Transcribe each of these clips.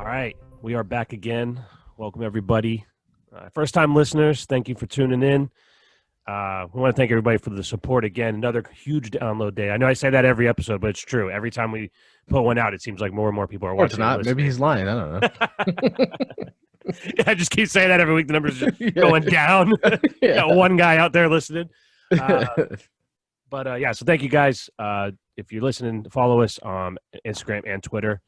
All right, we are back again. Welcome, everybody. First-time listeners, thank you for tuning in. We want to thank everybody for the support again. Another huge download day. I know I say that every episode, but it's true. Every time we put one out, it seems like more and more people are watching. It's not. Maybe he's lying. I don't know. I just keep saying that every week. The numbers are just going down. Got one guy out there listening. But yeah, so thank you guys. If you're listening, follow us on Instagram and Twitter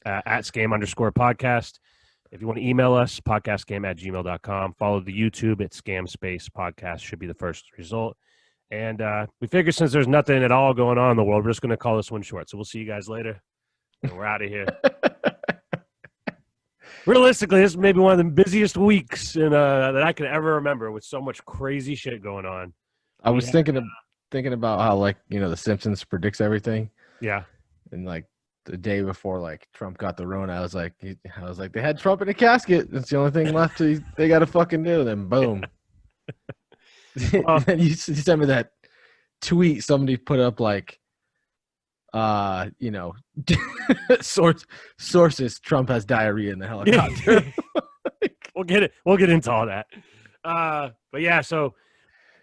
at scam_podcast. If you want to email us, podcastgame@gmail.com. Follow the YouTube at Scam Space Podcast should be the first result. And we figure since there's nothing at all going on in the world, we're just going to call this one short. So we'll see you guys later. And we're out of here. Realistically, this is maybe one of the busiest weeks that I could ever remember with so much crazy shit going on. I was thinking about how, like, you know, The Simpsons predicts everything. Yeah. And like the day before, like, Trump got the Rona, I was like, they had Trump in a casket. That's the only thing left they got to fucking do. Then boom. And you sent me that tweet somebody put up, like, you know, sources, Trump has diarrhea in the helicopter. We'll get into all that. But yeah, so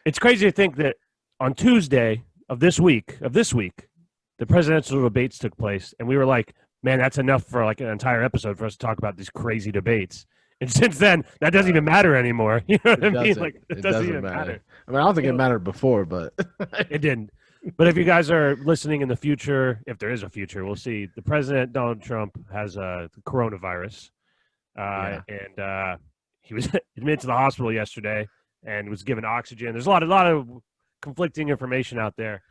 it's crazy to think that on Tuesday of this week, the presidential debates took place, and we were like, man, that's enough for like an entire episode for us to talk about these crazy debates. And since then, that doesn't even matter anymore. You know what I mean? Like, it doesn't even matter. I mean, I don't think it mattered before, but it didn't. But if you guys are listening in the future, if there is a future, we'll see. The president, Donald Trump, has the coronavirus, and he was admitted to the hospital yesterday and was given oxygen. There's a lot of conflicting information out there.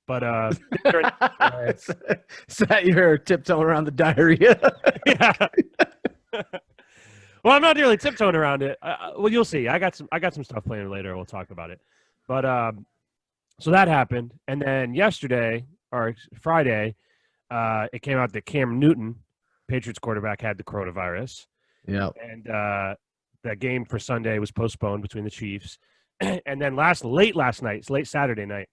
But is that your tiptoeing around the diarrhea? Yeah. Well, I'm not really tiptoeing around it. Well, you'll see. I got some stuff planned later. We'll talk about it. But so that happened, and then yesterday or Friday, it came out that Cam Newton, Patriots quarterback, had the coronavirus. Yeah. And the game for Sunday was postponed between the Chiefs. And then late Saturday night,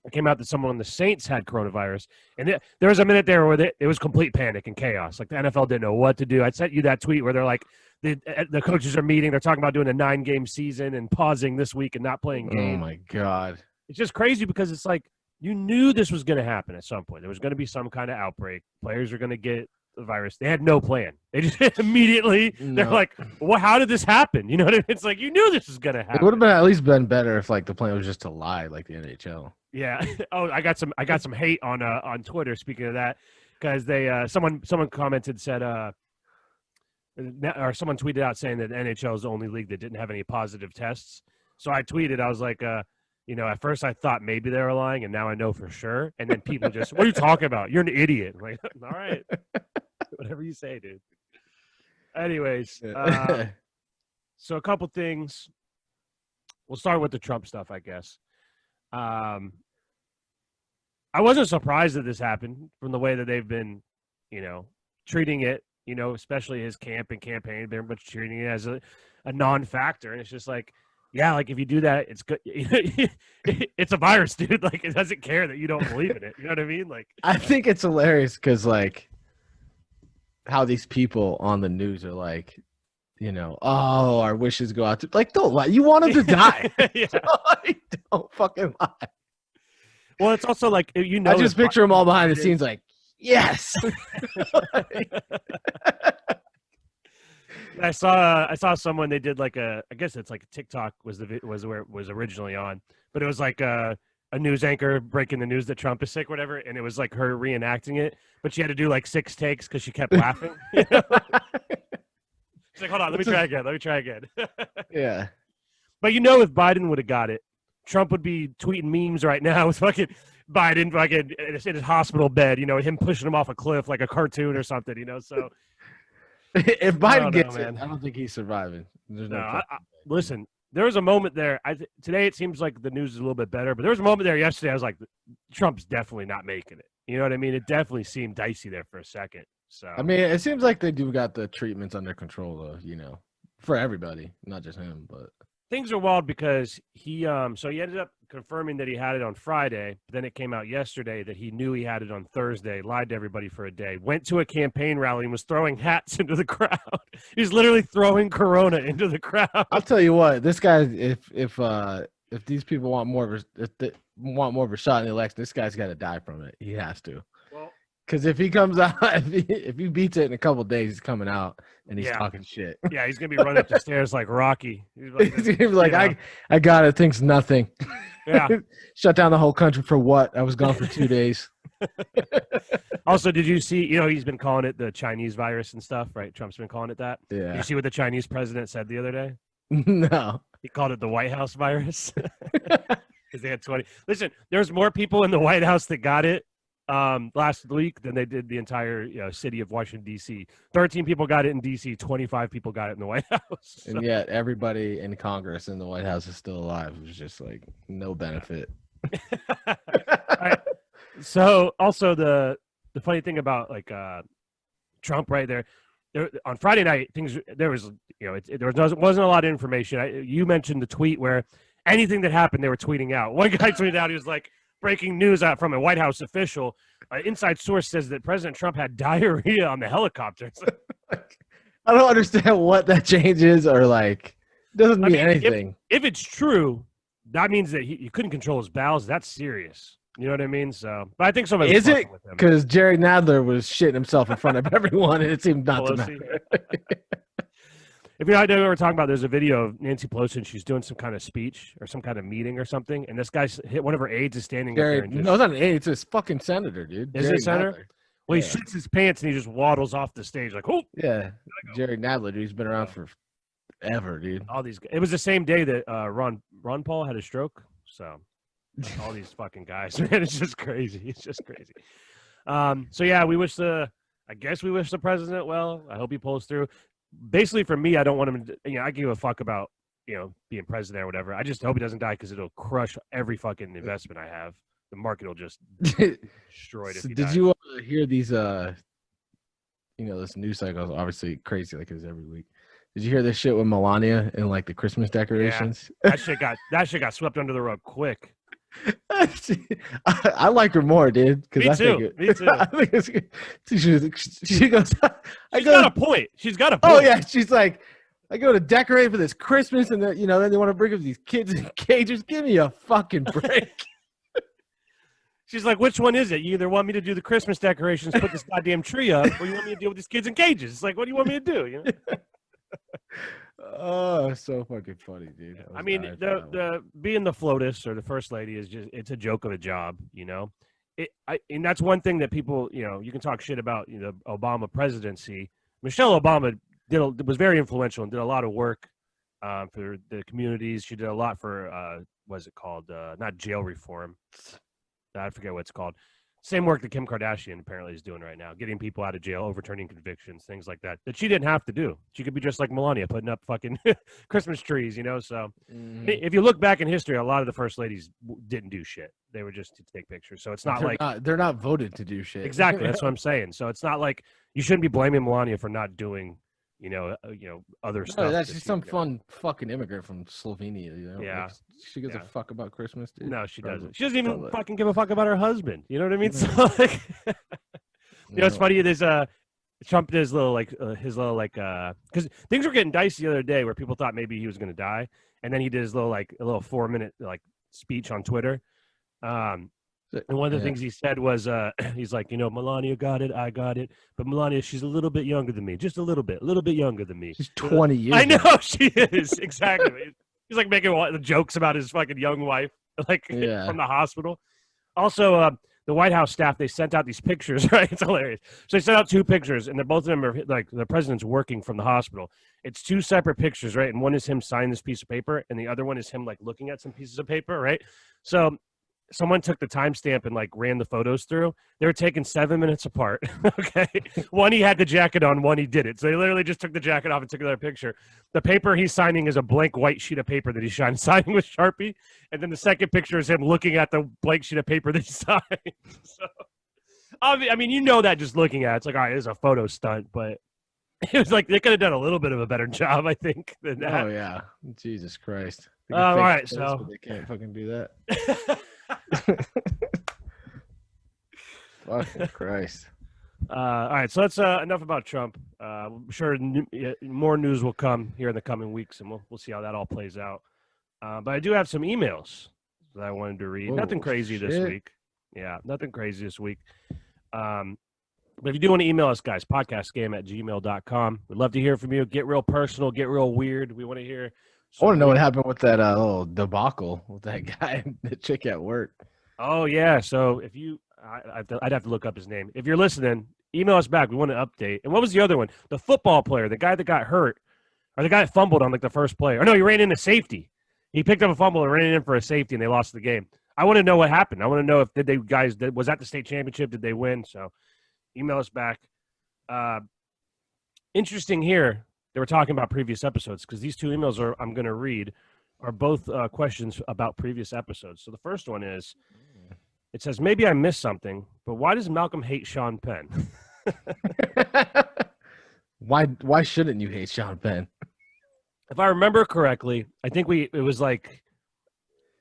it came out that someone on the Saints had coronavirus. And there was a minute there where it was complete panic and chaos. Like, the NFL didn't know what to do. I sent you that tweet where they're like, the coaches are meeting. They're talking about doing a 9-game season and pausing this week and not playing games. Oh, my God. It's just crazy because it's like you knew this was going to happen at some point. There was going to be some kind of outbreak. Players are going to get the virus. They had no plan. They just immediately, they're like, well, how did this happen? You know what I mean? It's like, you knew this was going to happen. It would have at least been better if, like, the plan was just to lie, like the NHL. Yeah. Oh, I got some hate on Twitter. Speaking of that, because someone commented, said or someone tweeted out saying that the NHL is the only league that didn't have any positive tests. So I tweeted, I was like, you know, at first I thought maybe they were lying, and now I know for sure. And then people just, what are you talking about? You're an idiot. I'm like, all right, whatever you say, dude. Anyways, so a couple things. We'll start with the Trump stuff, I guess. I wasn't surprised that this happened from the way that they've been, you know, treating it, you know, especially his camp and campaign, very much treating it as a non-factor. And it's just like, yeah, like if you do that, it's good. It's a virus, dude. Like, it doesn't care that you don't believe in it. You know what I mean? Like, I think it's hilarious because, like, how these people on the news are like, you know, oh, our wishes go out to, like, don't lie. You want him to die. Yeah. Like, don't fucking lie. Well, it's also like, you know, I just picture them all behind the scenes like, yes. I saw someone, they did like I guess it's like TikTok was where it was originally on, but it was like a news anchor breaking the news that Trump is sick, whatever, and it was like her reenacting it, but she had to do like 6 takes because she kept laughing. You know? She's like, hold on, let me try again. Yeah. But you know, if Biden would have got it, Trump would be tweeting memes right now with fucking Biden fucking in his hospital bed, you know, him pushing him off a cliff like a cartoon or something, you know, so. If Biden gets it, I don't think he's surviving. Listen, there was a moment there. Today it seems like the news is a little bit better, but there was a moment there yesterday. I was like, Trump's definitely not making it. You know what I mean? It definitely seemed dicey there for a second. So I mean, it seems like they do got the treatments under control, though. You know, for everybody, not just him. But things are wild because he ended up confirming that he had it on Friday. Then it came out yesterday that he knew he had it on Thursday, lied to everybody for a day, went to a campaign rally and was throwing hats into the crowd. He's literally throwing Corona into the crowd. I'll tell you what, this guy, if these people want more of a, if they want more of a shot in the election, this guy's got to die from it. He has to. Well, because if he comes out, if he beats it in a couple of days, he's coming out and he's talking shit. Yeah, he's gonna be running up the stairs like Rocky. He's gonna be like, I got it. Thinks nothing. Yeah. Shut down the whole country for what? I was gone for 2 days. Also, did you see? He's been calling it the Chinese virus and stuff, right? Trump's been calling it that. Yeah. Did you see what the Chinese president said the other day? No. He called it the White House virus because they had 20. Listen, there's more people in the White House that got it last week than they did the entire city of Washington, D.C. 13 people got it in D.C. 25 people got it in the White House. So. And yet everybody in Congress in the White House is still alive. It was just like no benefit. Right. So also the funny thing about like Trump right there on Friday night, there wasn't a lot of information. You mentioned the tweet where anything that happened, they were tweeting out. One guy tweeted out, he was like, breaking news out from a White House official. Inside source says that President Trump had diarrhea on the helicopter. I don't understand what that change is or like. Doesn't mean anything. If it's true, that means that he couldn't control his bowels. That's serious. You know what I mean? So, but I think somebody is it because Jerry Nadler was shitting himself in front of everyone, and it seemed not to matter. If you know what we're talking about, there's a video of Nancy Pelosi, and she's doing some kind of speech or some kind of meeting or something, and this guy hit one of her aides is standing up there. No, it's not an aide. It's a fucking senator, dude. Is it a senator? Well, he shits his pants and he just waddles off the stage like, oh. Yeah, Jerry Nadler, dude. He's been around for ever, dude. All these. It was the same day that Ron Paul had a stroke. So all these fucking guys, man, it's just crazy. It's just crazy. So yeah, I guess we wish the president well. I hope he pulls through. Basically, for me, I don't want him to, I give a fuck about, being president or whatever. I just hope he doesn't die because it'll crush every fucking investment I have. The market will just destroy it. So did you hear these, this news cycle is obviously crazy like it is every week. Did you hear this shit with Melania and like the Christmas decorations? Yeah, that shit got swept under the rug quick. I like her more, dude. Me too. I think it's good. She goes. She's got a point. She's got a point. Oh yeah, she's like, I go to decorate for this Christmas, and then then they want to bring up these kids in cages. Give me a fucking break. She's like, which one is it? You either want me to do the Christmas decorations, put this goddamn tree up, or you want me to deal with these kids in cages? It's like, what do you want me to do? Oh, so fucking funny, dude. I mean, the being the FLOTUS or the first lady is it's a joke of a job, and that's one thing that people, you can talk shit about the Obama presidency. Michelle Obama was very influential and did a lot of work for the communities. She did a lot for what's it called? Not jail reform. I forget what it's called. Same work that Kim Kardashian apparently is doing right now, getting people out of jail, overturning convictions, things like that she didn't have to do. She could be just like Melania, putting up fucking Christmas trees, So if you look back in history, a lot of the first ladies didn't do shit. They were just to take pictures. So it's not they're not voted to do shit. Exactly. That's what I'm saying. So it's not like you shouldn't be blaming Melania for not doing other stuff. No, that's just some fun fucking immigrant from Slovenia, Yeah. Like, she gives a fuck about Christmas, dude. No, she doesn't. She doesn't even fucking give a fuck about her husband. You know what I mean? So like, it's funny. There's Trump did his little because things were getting dicey the other day where people thought maybe he was gonna die, and then he did his little a little 4-minute speech on Twitter. And one of the things he said was, he's like, Melania got it, I got it, but Melania, she's a little bit younger than me, just a little bit younger than me. She's 20 years. I know she is exactly. He's like making jokes about his fucking young wife, from the hospital. Also, the White House staff, they sent out these pictures, right? It's hilarious. So they sent out 2 pictures, and both of them are like the president's working from the hospital. It's 2 separate pictures, right? And one is him signing this piece of paper, and the other one is him looking at some pieces of paper, right? So someone took the timestamp and ran the photos through. They were taken 7 minutes apart. Okay. One, he had the jacket on, one, he didn't. So they literally just took the jacket off and took another picture. The paper he's signing is a blank white sheet of paper that he's signing with Sharpie. And then the second picture is him looking at the blank sheet of paper that he signed. So, I mean, that just looking at it. It's like, all right, it's a photo stunt, but It was like they could have done a little bit of a better job, I think, than that. Oh yeah, Jesus Christ! All right, face, so but they can't fucking do that. Fucking Christ! All right, so that's enough about Trump. I'm sure more news will come here in the coming weeks, and we'll see how that all plays out. But I do have some emails that I wanted to read. Oh, nothing crazy this shit. week. Yeah, nothing crazy this week. But if you do want to email us, guys, podcastgame@gmail.com. We'd love to hear from you. Get real personal. Get real weird. We want to hear. I want to know what happened with that little debacle with that guy, the chick at work. Oh, yeah. So if you I'd have to look up his name. If you're listening, email us back. We want to update. And what was the other one? The football player, the guy that got hurt, or the guy that fumbled on like the first play. Or no, he ran into safety. He picked up a fumble and ran in for a safety, and they lost the game. I want to know what happened. I want to know if was that the state championship? Did they win? So email us back. Interesting here. They were talking about previous episodes because these two emails I'm going to read are both questions about previous episodes. So the first one is, it says, maybe I missed something, but why does Malcolm hate Sean Penn? Why shouldn't you hate Sean Penn? If I remember correctly, I think it was like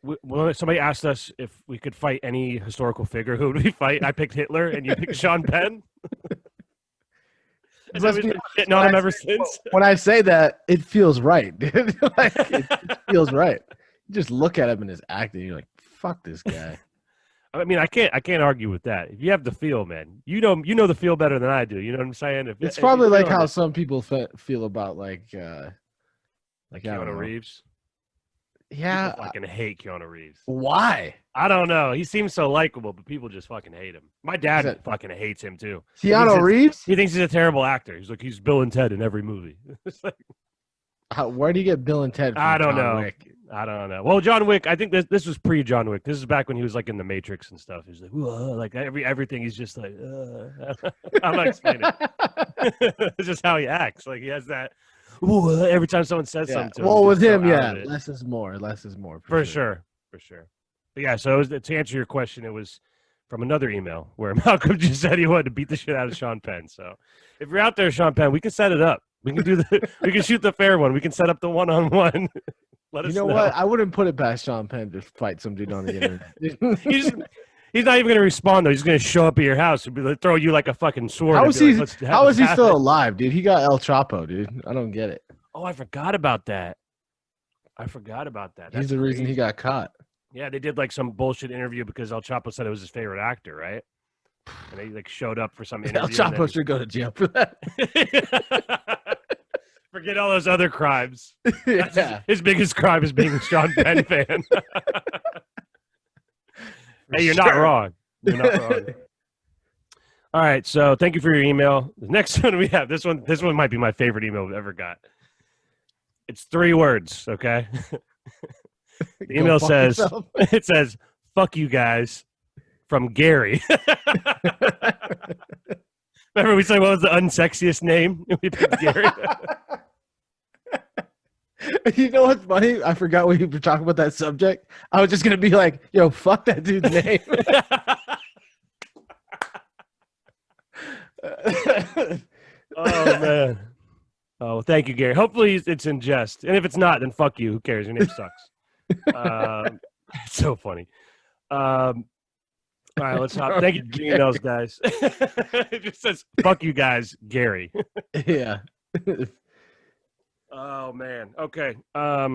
when somebody asked us if we could fight any historical figure, who would we fight? I picked Hitler, and you picked Sean Penn. And we've been shitting on him ever since. When I say that, it feels right, dude. Like, it feels right. You just look at him and his acting, you're like, fuck this guy. I mean, I can't argue with that. If you have the feel, man, you know the feel better than I do. You know what I'm saying? It's probably like how some people feel about like Keanu Reeves. Yeah, people fucking hate Keanu Reeves. Why? I don't know. He seems so likable, but people just fucking hate him. My dad fucking hates him too. Keanu Reeves? He thinks he's a terrible actor. He's like, he's Bill and Ted in every movie. It's like, where do you get Bill and Ted from? I don't John know. Wick? I don't know. Well, John Wick, I think this was pre-John Wick. This is back when he was like in the Matrix and stuff. He's like, like everything. He's just like, I'm not explaining it. It's just how he acts. Like he has that. Every time someone says something to him. Well, with him, less is more. Less is more. For sure. But yeah, so to answer your question, it was from another email where Malcolm just said he wanted to beat the shit out of Sean Penn. So if you're out there, Sean Penn, we can set it up. We can we can shoot the fair one. We can set up the one-on-one. Let us know. You know what? I wouldn't put it past Sean Penn to fight some dude on the internet. He's not even going to respond, though. He's going to show up at your house and throw you like a fucking sword. How is he still alive, dude? He got El Chapo, dude. I don't get it. Oh, I forgot about that. He's the reason he got caught. Yeah, they did like some bullshit interview because El Chapo said it was his favorite actor, right? And they like showed up for some interview. El Chapo should go to jail for that. Forget all those other crimes. His biggest crime is being a Sean Penn fan. Hey, you're not wrong. You're not wrong. All right, so thank you for your email. The next one we have, this one might be my favorite email we've ever got. It's 3 words, okay? The email says, it says, fuck you guys, from Gary. Remember we said what was the unsexiest name? We picked Gary. You know what's funny? I forgot we were talking about that subject. I was just going to be like, yo, fuck that dude's name. Oh, man. Oh, thank you, Gary. Hopefully it's in jest. And if it's not, then fuck you. Who cares? Your name sucks. It's so funny. All right, let's hop. Thank you for your emails, guys. It just says, fuck you guys, Gary. Yeah. Oh, man. Okay. Yeah,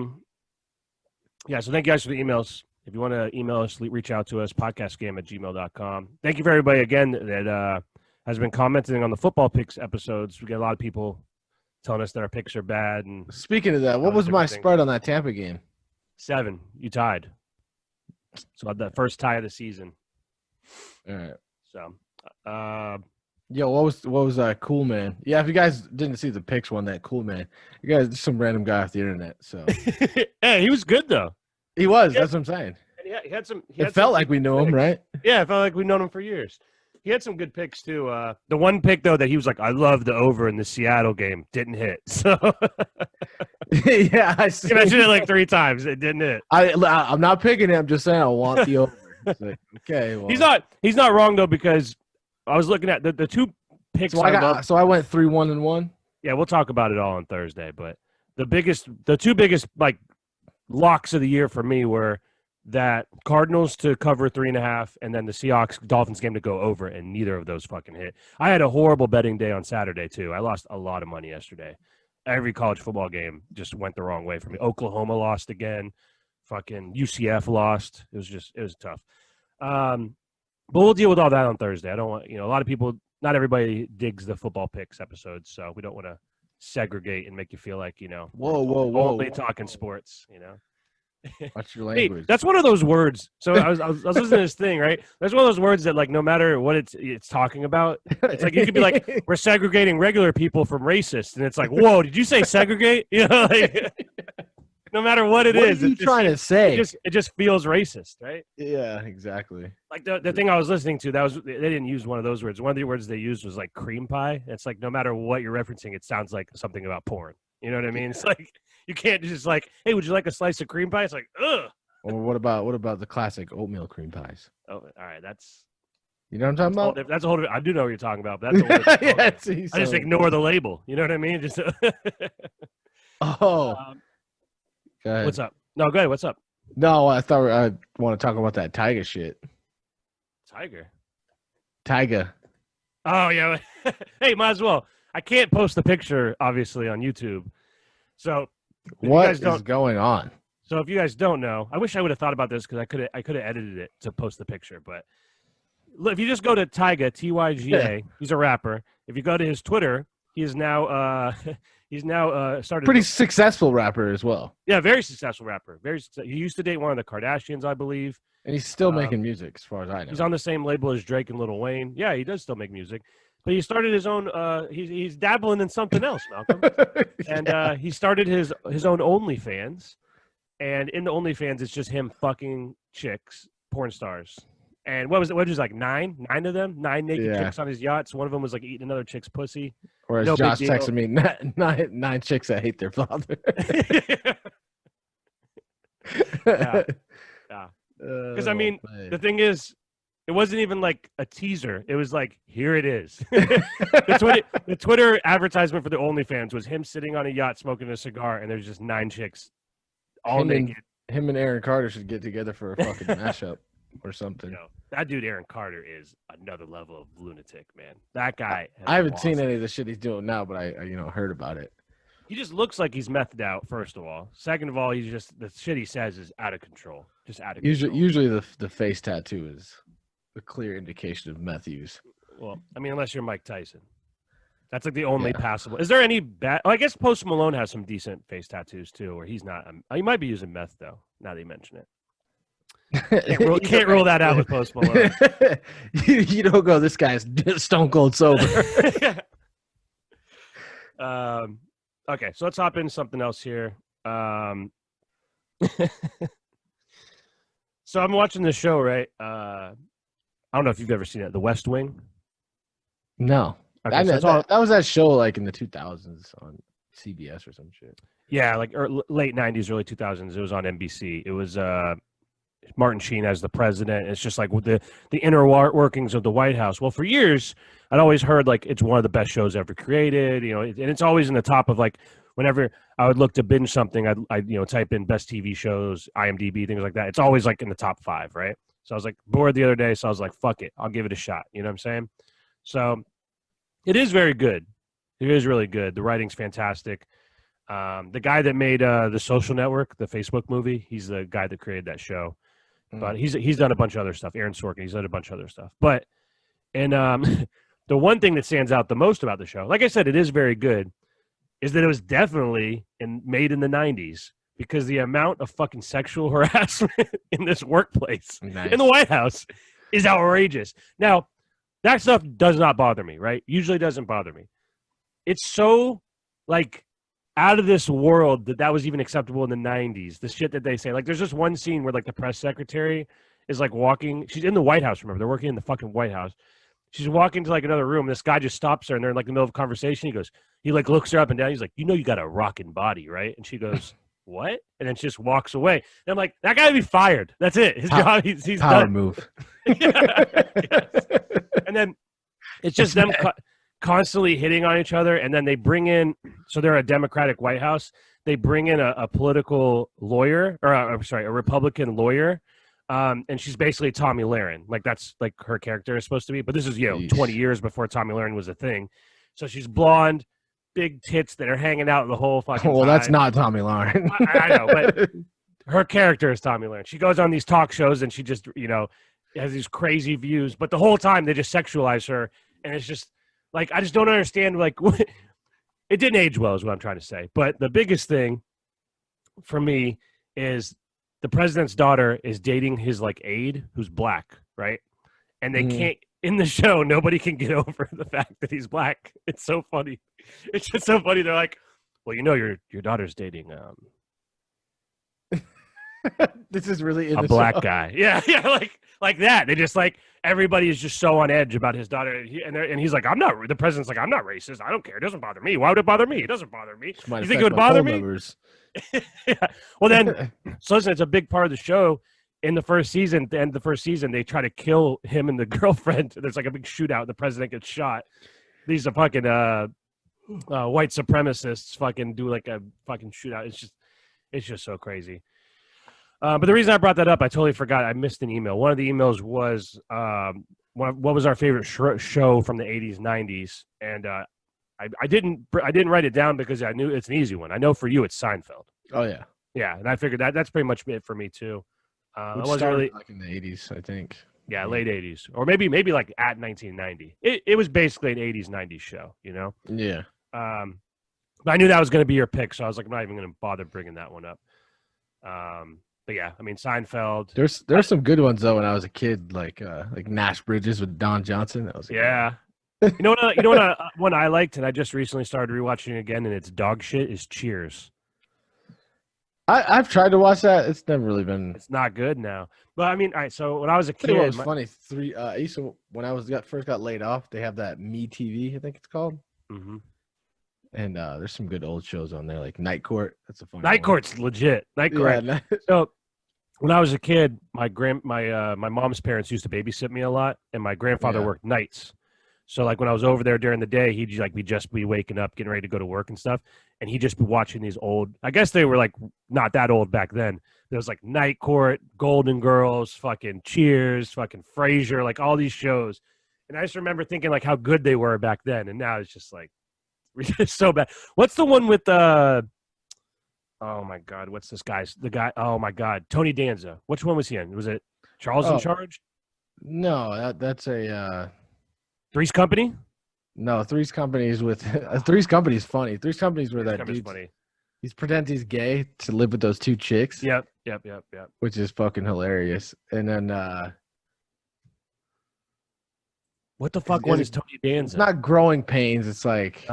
so thank you guys for the emails. If you want to email us, reach out to us, podcastgame@gmail.com. Thank you for everybody, again, that has been commenting on the football picks episodes. We get a lot of people telling us that our picks are bad. And speaking of that, what was my spread on that Tampa game? 7. You tied. So that first tie of the season. All right. So, yo, what was Cool Man? Yeah, if you guys didn't see the picks one, that Cool Man, you guys just some random guy off the internet. So hey, he was good though. He was. That's what I'm saying. And he had some. It felt like we knew him, right? Yeah, it felt like we've known him for years. He had some good picks too. The one pick though that he was like, I love the over in the Seattle game, didn't hit. So yeah, I mentioned it like 3 times. It didn't hit. I'm not picking it. I'm just saying I want the over. Like, okay, well. He's not wrong though, because I was looking at the 2 picks. So I went 3-1-1. Yeah, we'll talk about it all on Thursday. But the two biggest like locks of the year for me were that Cardinals to cover 3.5, and then the Seahawks Dolphins game to go over, and neither of those fucking hit. I had a horrible betting day on Saturday too. I lost a lot of money yesterday. Every college football game just went the wrong way for me. Oklahoma lost again. Fucking UCF lost. It was tough. But we'll deal with all that on Thursday. I don't want, a lot of people, not everybody digs the football picks episodes, so we don't want to segregate and make you feel like, whoa, only talking sports, Watch your language. Hey, that's one of those words. So I was listening to this thing, right? There's one of those words that, like, no matter what it's talking about, it's like you could be like, we're segregating regular people from racists, and it's like, whoa, did you say segregate? Like, no matter what it is, what are you trying to say? It just feels racist, right? Yeah, exactly. Like the thing I was listening to, they didn't use one of those words. One of the words they used was like cream pie. It's like no matter what you're referencing, it sounds like something about porn. You know what I mean? It's like you can't just like, hey, would you like a slice of cream pie? It's like, ugh. Or what about the classic oatmeal cream pies? Oh, all right, that's you know what I'm talking about. That's a whole. I do know what you're talking about. But that's a whole. I just ignore the label. You know what I mean? Just. Oh. Go ahead. What's up? No, go ahead. What's up? No, I thought I want to talk about that Tiger shit. Tiger. Oh yeah. Hey, might as well. I can't post the picture, obviously, on YouTube. So what is going on? So if you guys don't know, I wish I would have thought about this because I could have edited it to post the picture. But look, if you just go to Tyga, Tyga, he's a rapper. If you go to his Twitter, he is now started pretty successful rapper as well. Yeah, very successful rapper. He used to date one of the Kardashians, I believe. And he's still making music, as far as I know. He's on the same label as Drake and Lil Wayne. Yeah, he does still make music. But he started his own. He's dabbling in something else, Malcolm. And he started his own OnlyFans. And in the OnlyFans, it's just him fucking chicks, porn stars. And what was it? What was it, like nine of them? 9 naked chicks on his yachts. One of them was like eating another chick's pussy. Or as Josh texted me, nine chicks that hate their father. Yeah. Because I mean, the thing is, it wasn't even like a teaser. It was like, here it is. The Twitter advertisement for the OnlyFans was him sitting on a yacht smoking a cigar, and there's just 9 chicks all naked. Him and Aaron Carter should get together for a fucking mashup or something. That dude Aaron Carter is another level of lunatic, man. That guy. I haven't seen any of the shit he's doing now, but I heard about it. He just looks like he's methed out, first of all. Second of all, he's just, the shit he says is out of control. Just out of control. Usually the face tattoo is a clear indication of meth use. Well, I mean, unless you're Mike Tyson. That's like the only passable. Is there any bad? I guess Post Malone has some decent face tattoos too, where he's not. He might be using meth though. Now that you mention it, can't rule that out with Post Malone. you don't go. This guy's stone cold sober. Okay, so let's hop into something else here. So I'm watching this show, right? I don't know if you've ever seen it, The West Wing. No. Okay, that was that show like in the 2000s on CBS or some shit. Yeah, like late 90s, early 2000s. It was on NBC. It was Martin Sheen as the president. It's just like the inner workings of the White House. Well, for years, I'd always heard like it's one of the best shows ever created. And it's always in the top of like whenever I would look to binge something, I'd type in best TV shows, IMDb, things like that. It's always like in the top 5, right? So I was like bored the other day, so I was like, fuck it, I'll give it a shot. You know what I'm saying? So it is very good. It is really good. The writing's fantastic. The guy that made The Social Network, the Facebook movie, he's the guy that created that show. But he's done a bunch of other stuff. Aaron Sorkin, he's done a bunch of other stuff. But the one thing that stands out the most about the show, like I said, it is very good, is that it was definitely made in the 90s because the amount of fucking sexual harassment in this workplace in the White House is outrageous. Now, that stuff does not bother me, right? Usually doesn't bother me. It's so, like, out of this world that was even acceptable in the 90s. The shit that they say. Like, there's just one scene where, like, the press secretary is, like, walking. She's in the White House, remember. They're working in the fucking White House. She's walking to, like, another room. This guy just stops her, and they're in, like, the middle of a conversation. He looks her up and down. He's like, you got a rockin' body, right? And she goes, what? And then she just walks away. And I'm like, that guy would be fired. That's it. His job, he's power done. Move. Yes. And then it's just them constantly hitting on each other, and then they bring in. So they're a Democratic White House. They bring in a political lawyer, or I'm sorry, a Republican lawyer, and she's basically Tommy Lahren. Like that's like her character is supposed to be. But this is 20 years before Tommy Lahren was a thing. So she's blonde, big tits that are hanging out the whole fucking time. That's not Tommy Lahren. I know, but her character is Tommy Lahren. She goes on these talk shows and she just, has these crazy views. But the whole time they just sexualize her. And it's just like, I just don't understand. Like, it didn't age well is what I'm trying to say. But the biggest thing for me is the president's daughter is dating his like aide who's black, right? And they can't, in the show, nobody can get over the fact that he's black. It's so funny. It's just so funny. They're like, well, your daughter's dating This is really a black guy. Yeah, like that. They just like everybody is just so on edge about his daughter, and he's like, I'm not. The president's like, I'm not racist. I don't care. It doesn't bother me. Why would it bother me? It doesn't bother me. You think it would bother me? Yeah. Well, then, so listen, it's a big part of the show. In the first season, at the end of the first season, they try to kill him and the girlfriend. There's like a big shootout. The president gets shot. These are fucking white supremacists. Fucking do like a fucking shootout. It's just so crazy. But the reason I brought that up, I totally forgot. I missed an email. One of the emails was what was our favorite show from the 80s, 90s, and I didn't write it down because I knew it's an easy one. I know for you it's Seinfeld. Oh yeah, yeah, and I figured that's pretty much it for me too. It wasn't really like in the 80s, I think. Yeah, late 80s, or maybe like at 1990. It was basically an 80s, 90s show, Yeah. But I knew that was going to be your pick, so I was like, I'm not even going to bother bringing that one up. But yeah, I mean Seinfeld. There's some good ones though. When I was a kid, like Nash Bridges with Don Johnson. That was you know what one I liked, and I just recently started rewatching again, and it's dog shit. Is Cheers. I've tried to watch that. It's never really been. It's not good now. But I mean, all right. So when I was a kid, it was funny. I used to when I first got laid off. They have that Me TV, I think it's called. Mm-hmm. And there's some good old shows on there, like Night Court. That's a fun. Night Court's legit. Night Court. Yeah, so when I was a kid, my mom's parents used to babysit me a lot, and my grandfather worked nights. So like when I was over there during the day, he'd like just be waking up, getting ready to go to work and stuff, and he'd just be watching these old. I guess they were like not that old back then. There was like Night Court, Golden Girls, fucking Cheers, fucking Frasier, like all these shows, and I just remember thinking like how good they were back then, and now it's just like it's so bad. What's the one with oh my god, what's the guy? Oh my god, Tony Danza. Which one was he in? Was it Charles in Charge? No, that's a. Three's Company? No, Three's Company is with Three's Company is funny. Three's Company is where that dude's funny. He's pretends he's gay to live with those two chicks. Yep. Which is fucking hilarious. And then what the fuck one is Tony Danza? It's not Growing Pains. It's like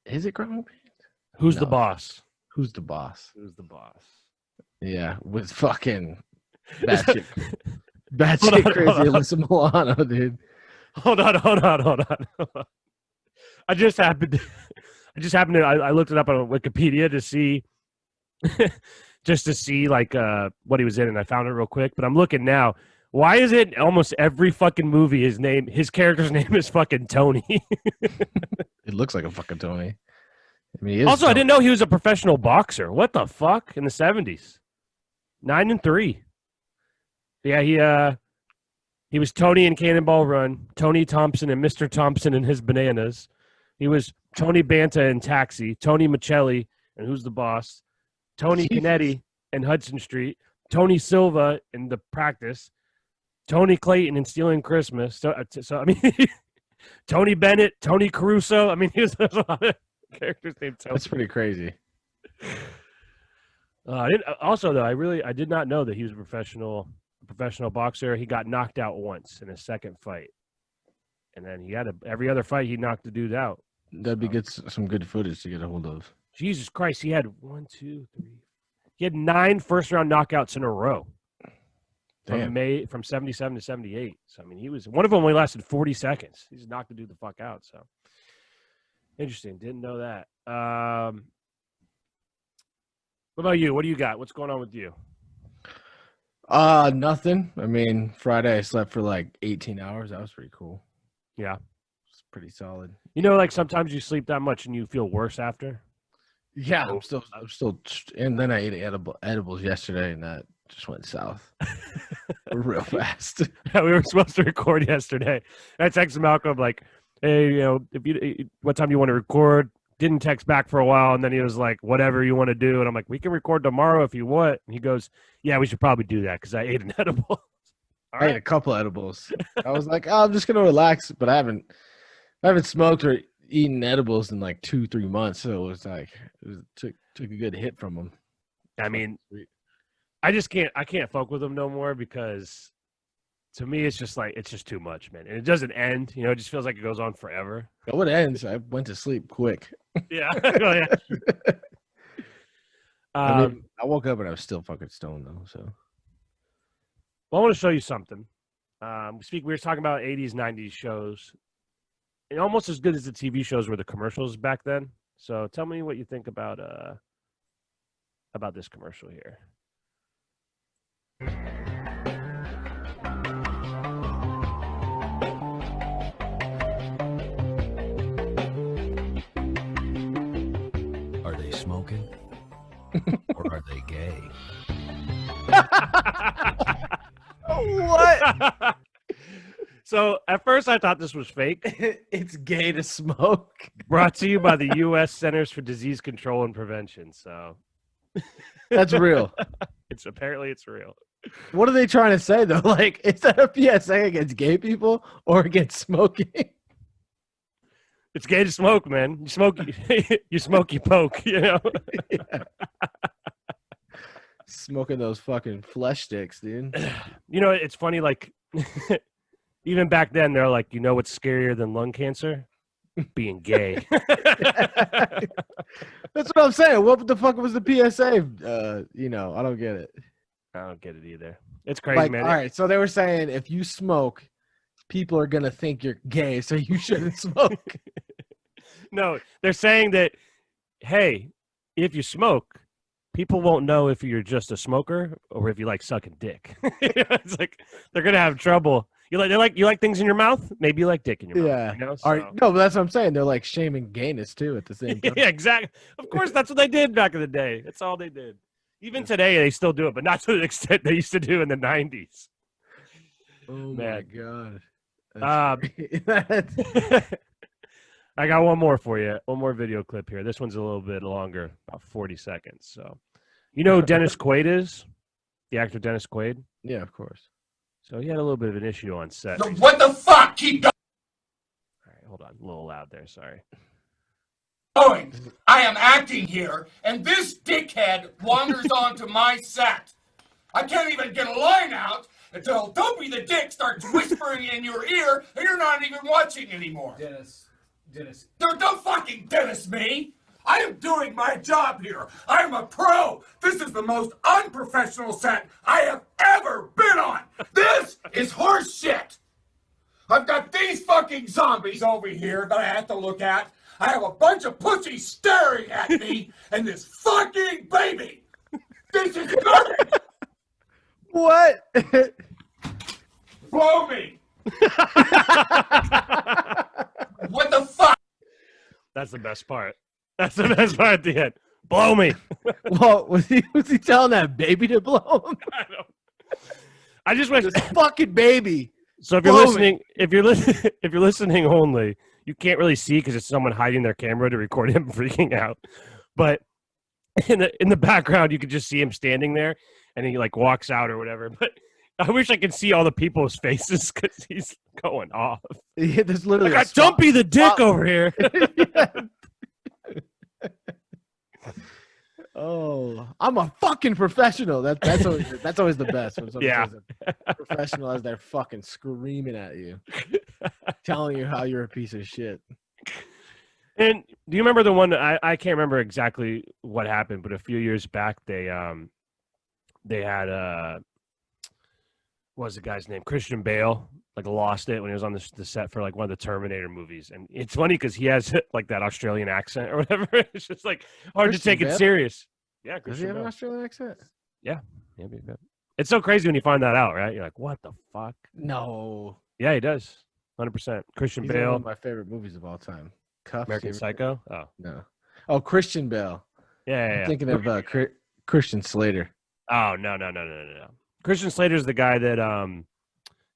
is it Growing Pains? Who's the boss? Who's the boss? Who's the boss? Yeah, with fucking batshit crazy Alyssa Milano, dude. Hold on. I just happened to I looked it up on Wikipedia to see just to see like what he was in, and I found it real quick, but I'm looking now. Why is it almost every fucking movie his character's name is fucking Tony? It looks like a fucking Tony. I mean, also, Tony. I didn't know he was a professional boxer. What the fuck? In the 70s. 9-3. Yeah, he was Tony in Cannonball Run, Tony Thompson and Mr. Thompson and His Bananas. He was Tony Banta in Taxi, Tony Michelli and Who's the Boss, Tony Canetti in Hudson Street, Tony Silva in The Practice, Tony Clayton in Stealing Christmas. So I mean, Tony Bennett, Tony Caruso. I mean, there's a lot of characters named Tony. That's pretty crazy. I did not know that he was a professional boxer. He got knocked out once in his second fight, and then he had every other fight he knocked the dude out. That'd be some good footage to get a hold of. Jesus Christ, he had 1, 2, 3. He had 9 first-round knockouts in a row. Damn. From 77 to 78. So I mean, one of them only lasted 40 seconds. He just knocked the dude the fuck out. So interesting. Didn't know that. What about you? What do you got? What's going on with you? Nothing. I mean, Friday I slept for like 18 hours. That was pretty cool. Yeah. It's pretty solid. You know, like sometimes you sleep that much and you feel worse after. Yeah, I'm still, and then I ate edibles yesterday, and that just went south real fast. We were supposed to record yesterday. I texted Malcolm like, "Hey, you know, what time do you want to record?" Didn't text back for a while, and then he was like, "Whatever you want to do," and I'm like, "We can record tomorrow if you want." And he goes, "Yeah, we should probably do that because I ate an edible." I ate a couple edibles. I was like, "Oh, I'm just gonna relax," but I haven't smoked or eaten edibles in like 2-3 months, so it was like took a good hit from them. I mean, I can't fuck with them no more because to me it's just too much, man, and it doesn't end. You know, it just feels like it goes on forever. Oh, it ends. I went to sleep quick. Yeah. Oh, yeah. I woke up and I was still fucking stoned though. So, well, I want to show you something. We were talking about 80s, 90s shows. And almost as good as the TV shows were the commercials back then. So tell me what you think about this commercial here. Are they smoking? Or are they gay? what? So at first I thought this was fake. It's gay to smoke. Brought to you by the U.S. Centers for Disease Control and Prevention. So that's real. Apparently it's real. What are they trying to say though? Like, is that a PSA against gay people or against smoking? It's gay to smoke, man. You smoke, you smoke, you poke. You know. Yeah. Smoking those fucking flesh sticks, dude. You know, it's funny. Like, even back then, they're like, you know what's scarier than lung cancer? Being gay. That's what I'm saying. What the fuck was the PSA? You know, I don't get it. I don't get it either. It's crazy, Like, man. all right, so they were saying if you smoke, people are gonna think you're gay, so you shouldn't smoke. No, they're saying that, hey, if you smoke, people won't know if you're just a smoker or if you like sucking dick. It's like they're gonna have trouble. You like things in your mouth? Maybe you like dick in your mouth. Yeah. You know? All right. No, but that's what I'm saying. They're like shaming gayness too at the same time. Yeah, exactly. Of course, that's what they did back in the day. That's all they did. Even today, they still do it, but not to the extent they used to do in the 90s. Oh Man. my god. I got one more for you. One more video clip here. This one's a little bit longer, about 40 seconds. So, you know who Dennis Quaid is? The actor Dennis Quaid? Yeah, of course. So he had a little bit of an issue on set. So what the fuck? Keep All right, hold on. A little loud there. Sorry. going. I am acting here, and this dickhead wanders onto my set. I can't even get a line out until Dopey the Dick starts whispering in your ear, and you're not even watching anymore. Dennis. Don't fucking Dennis me. I am doing my job here. I am a pro. This is the most unprofessional set I have ever been on. This is horse shit. I've got these fucking zombies over here that I have to look at. I have a bunch of pussies staring at me and this fucking baby. This is garbage. What? Blow me. What the fuck? That's the best part. That's the best part at the end. Blow me. Well, was he telling that baby to blow him? I just wish This fucking baby. So if you're blow me. listening, if you're listening only, you can't really see because it's someone hiding their camera to record him freaking out. But in the background, you could just see him standing there, and he like walks out or whatever. But I wish I could see all the people's faces because he's going off. Yeah, there's literally I got Dumpy the Dick over here. Yeah. Oh, I'm a fucking professional. That's always the best when someone Yeah. says a professional as they're fucking screaming at you, telling you how you're a piece of shit. And do you remember the one? I can't remember exactly what happened, but a few years back they had what was the guy's name? Christian Bale, like lost it when he was on the set for like one of the Terminator movies. And it's funny because he has like that Australian accent or whatever. It's just like hard Christian to take Bale? it serious. Yeah, Does he Christian have an Bale. Australian accent? Yeah. It's so crazy when you find that out, right? You're like, what the fuck? No. Yeah, he does. 100%. Christian He's in Bale, one of my favorite movies of all time. Cuffs. American you ever- Psycho. Oh, No. Oh, Christian Bale. yeah, I'm yeah. thinking of Christian Slater. Oh, no. Christian Slater's the guy that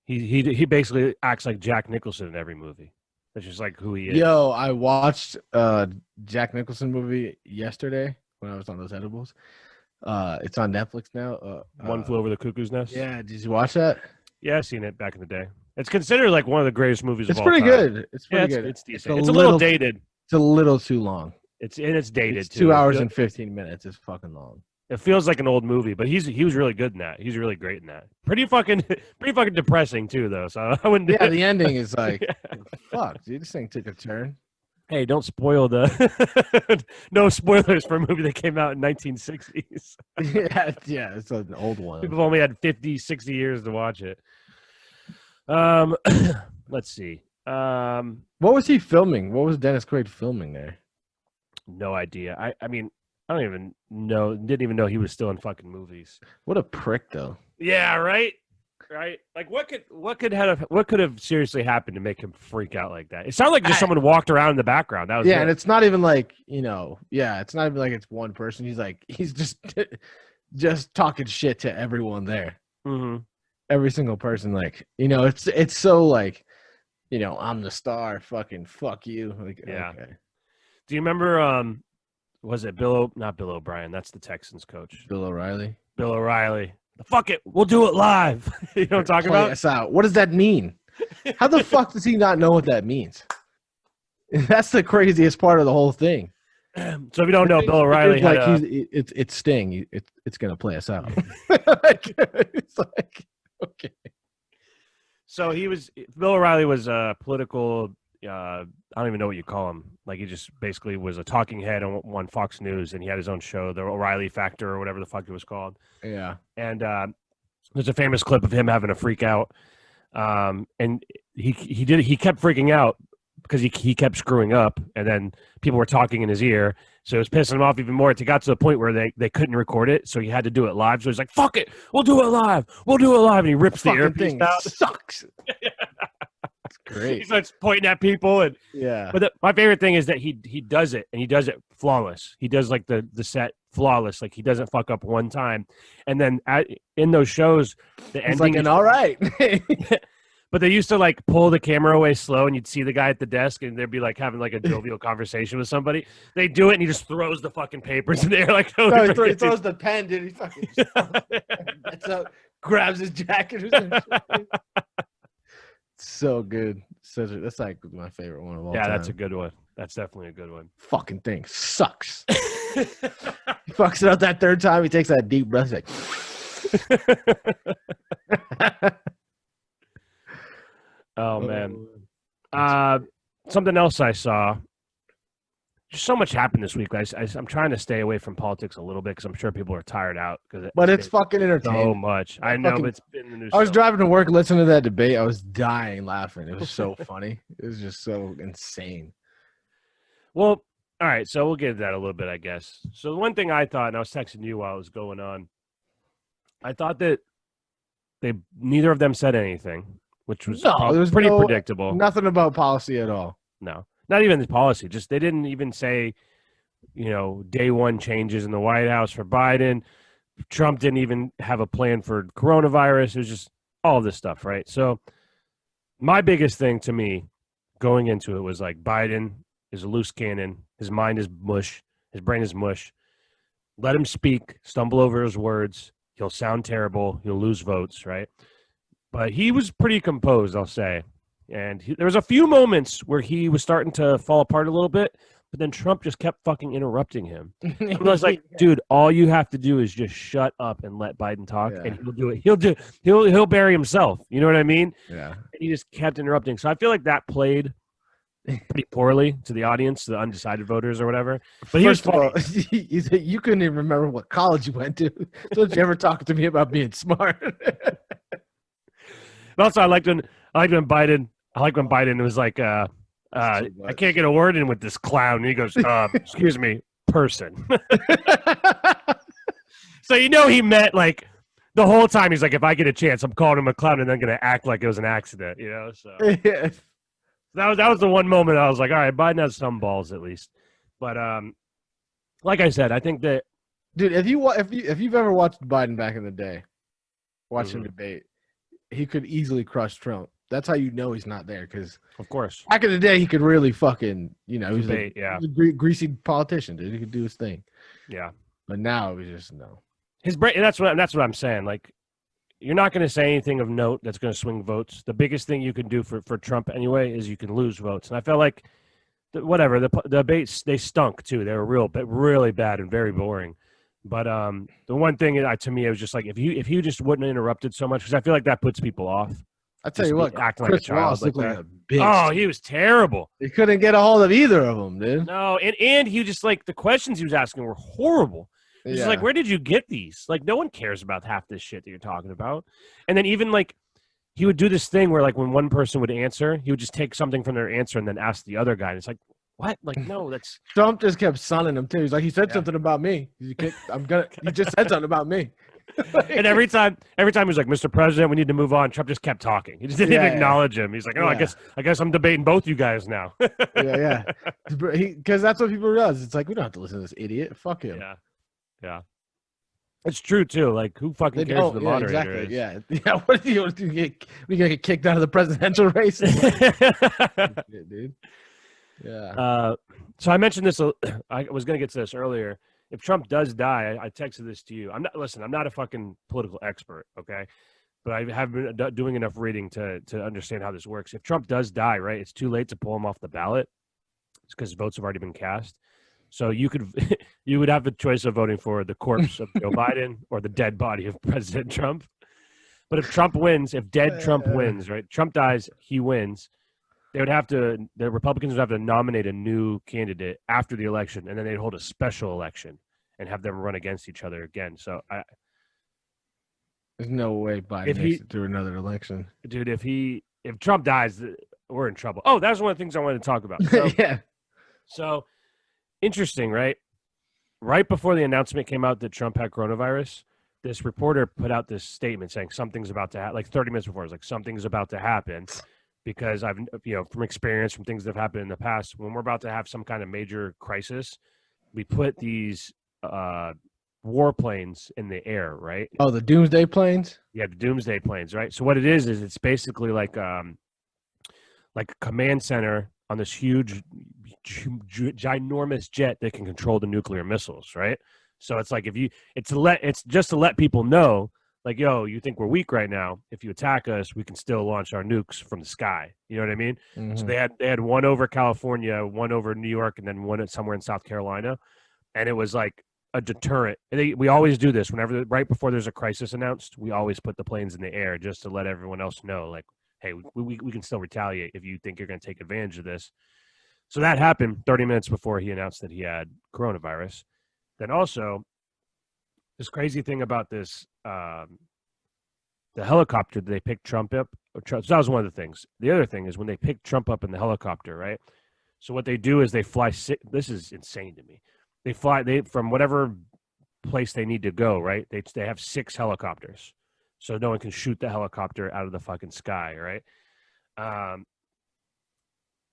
he basically acts like Jack Nicholson in every movie. That's just like who he is. Yo, I watched Jack Nicholson movie yesterday when I was on those edibles. It's on Netflix now. One Flew Over the Cuckoo's Nest. Yeah, did you watch that? Yeah, I've seen it back in the day. It's considered like one of the greatest movies It's of all time. pretty good. It's Yeah, pretty good. it's decent. It's a little dated. It's a little too long. It's dated It's too. 2 hours and 15 minutes. It's fucking long. It feels like an old movie, but he was really good in that. He's really great in that. Pretty fucking depressing too, though. So I wouldn't. Yeah, the ending is like, fuck, dude, this thing took a turn. Hey, don't spoil the no spoilers for a movie that came out in 1960s. yeah, it's an old one. People have only had 50, 60 years to watch it. Let's see. What was he filming? What was Dennis Quaid filming there? No idea. I mean, I don't even know. Didn't even know he was still in fucking movies. What a prick, though. Yeah, right. Like what could have seriously happened to make him freak out like that? It sounded like just someone walked around in the background. That was and it's not even like, it's not even like it's one person. He's just talking shit to everyone there. Mm-hmm. Every single person, like, it's so like, I'm the star, fucking fuck you. Like, Yeah. Okay. Do you remember? Was it not Bill O'Brien? That's the Texans coach. Bill O'Reilly. Bill O'Reilly. Fuck it, we'll do it live. You know what I'm talking Play about? us out. What does that mean? How the fuck does he not know what that means? That's the craziest part of the whole thing. So if you don't know, Bill O'Reilly had it's Sting. It's gonna play us out. It's like, okay. So Bill O'Reilly was a political. I don't even know what you call him. Like he just basically was a talking head on Fox News, and he had his own show, the O'Reilly Factor or whatever the fuck it was called. Yeah. And there's a famous clip of him having a freak out, and he kept freaking out because he kept screwing up, and then people were talking in his ear, so it was pissing him off even more. It got to the point where they couldn't record it, so he had to do it live. So he's like, "Fuck it, we'll do it live, and he rips the earpiece out. Sucks. It's great. He starts pointing at people, and Yeah. But my favorite thing is that he does it, and he does it flawless. He does like the set flawless, like he doesn't fuck up one time. And then in those shows, the It's ending like all right. But they used to like pull the camera away slow, and you'd see the guy at the desk, and they'd be like having like a jovial conversation with somebody. They do it, and he just throws the fucking papers in the air like No, he throws the pen, dude. He fucking gets up, grabs his jacket. So good. That's like my favorite one of all time. Yeah, that's a good one. That's definitely a good one. Fucking thing sucks. He fucks it up that third time. He takes that deep breath. He's like, Oh man. Something else I saw. Just so much happened this week. I'm trying to stay away from politics a little bit because I'm sure people are tired out. but it's fucking so entertaining. much. I know, but it's been in the news. I was so driving to work listening to that debate. I was dying laughing. It was so funny. It was just so insane. Well, all right. So we'll get into that a little bit, I guess. So the one thing I thought, and I was texting you while it was going on, I thought that neither of them said anything, which was pretty predictable. Nothing about policy at all. No, not even the policy. Just they didn't even say, day one changes in the White House for Biden. Trump didn't even have a plan for coronavirus. It was just all of this stuff, right? So my biggest thing to me going into it was like Biden is a loose cannon. His mind is mush. His brain is mush. Let him speak, stumble over his words. He'll sound terrible. He'll lose votes, right? But he was pretty composed, I'll say. And there was a few moments where he was starting to fall apart a little bit, but then Trump just kept fucking interrupting him. I was like, dude, all you have to do is just shut up and let Biden talk, and he'll do it. He'll bury himself. You know what I mean? Yeah. And he just kept interrupting. So I feel like that played pretty poorly to the audience, to the undecided voters or whatever. But First of all, you couldn't even remember what college you went to. Don't you ever talk to me about being smart? But also, I liked when Biden was like, I can't get a word in with this clown. And he goes, excuse me, person. So he meant like the whole time. He's like, if I get a chance, I'm calling him a clown, and then going to act like it was an accident. So Yeah. That was the one moment I was like, all right, Biden has some balls at least. But like I said, I think that Dude, if you've ever watched Biden back in the day, watch him debate, he could easily crush Trump. That's how you know he's not there, because of course back in the day he could really fucking, he was debate, he was a greasy politician, dude. He could do his thing. Yeah. But now he's just no. His brain. That's what I'm saying. Like, you're not going to say anything of note that's going to swing votes. The biggest thing you can do for Trump anyway is you can lose votes. And I felt like the debates, they stunk too. They were really bad and very boring. But the one thing to me, it was just like if you just wouldn't have interrupted so much, because I feel like that puts people off. I tell you what, acting Chris like a child Ross looked like that. a bitch. Oh, he was terrible. He couldn't get a hold of either of them, dude. No, and he just like the questions he was asking were horrible. It's just like, where did you get these? Like, no one cares about half this shit that you're talking about. And then even like he would do this thing where like when one person would answer, he would just take something from their answer and then ask the other guy. And it's like, what? Like, no, that's Trump just kept sunning him too. He's like, he said something about me. He just said something about me. And every time he was like, Mr. President, we need to move on, Trump just kept talking. He just didn't even acknowledge him. He's like, oh, I guess I'm debating both you guys now. yeah. Because that's what people realize. It's like, we don't have to listen to this idiot. Fuck him. Yeah. It's true too. Like, who fucking cares who the moderator is? Yeah. What are you gonna get kicked out of the presidential race? Shit, dude. Yeah. So I mentioned this. I was going to get to this earlier. If Trump does die, I texted this to you. I'm not a fucking political expert, okay? But I have been doing enough reading to understand how this works. If Trump does die, right, it's too late to pull him off the ballot. It's because votes have already been cast. So you would have the choice of voting for the corpse of Joe Biden or the dead body of President Trump. But if Trump wins, if dead Trump wins, right, Trump dies, he wins. The Republicans would have to nominate a new candidate after the election, and then they'd hold a special election and have them run against each other again. So there's no way Biden makes it through another election. Dude, if Trump dies, we're in trouble. Oh, that was one of the things I wanted to talk about. So, yeah. So interesting, right? Right before the announcement came out that Trump had coronavirus, this reporter put out this statement saying something's about to happen, like 30 minutes before. It's like, something's about to happen, because I've, from experience, from things that have happened in the past, when we're about to have some kind of major crisis, we put these warplanes in the air, right? Oh, the doomsday planes? Yeah, the doomsday planes, right? So what it is it's basically like a command center on this huge, ginormous jet that can control the nuclear missiles, right? So it's like it's just to let people know, like, yo, you think we're weak right now? If you attack us, we can still launch our nukes from the sky. You know what I mean? Mm-hmm. So they had one over California, one over New York, and then one somewhere in South Carolina, and it was like a deterrent. We always do this right before there's a crisis announced. We always put the planes in the air just to let everyone else know, like, hey, we can still retaliate if you think you're going to take advantage of this. So that happened 30 minutes before he announced that he had coronavirus. Then also, this crazy thing about this, the helicopter that they picked Trump up. So that was one of the things. The other thing is when they picked Trump up in the helicopter, right? So what they do is they fly. This is insane to me. They fly from whatever place they need to go, right? They have 6 helicopters, so no one can shoot the helicopter out of the fucking sky, right?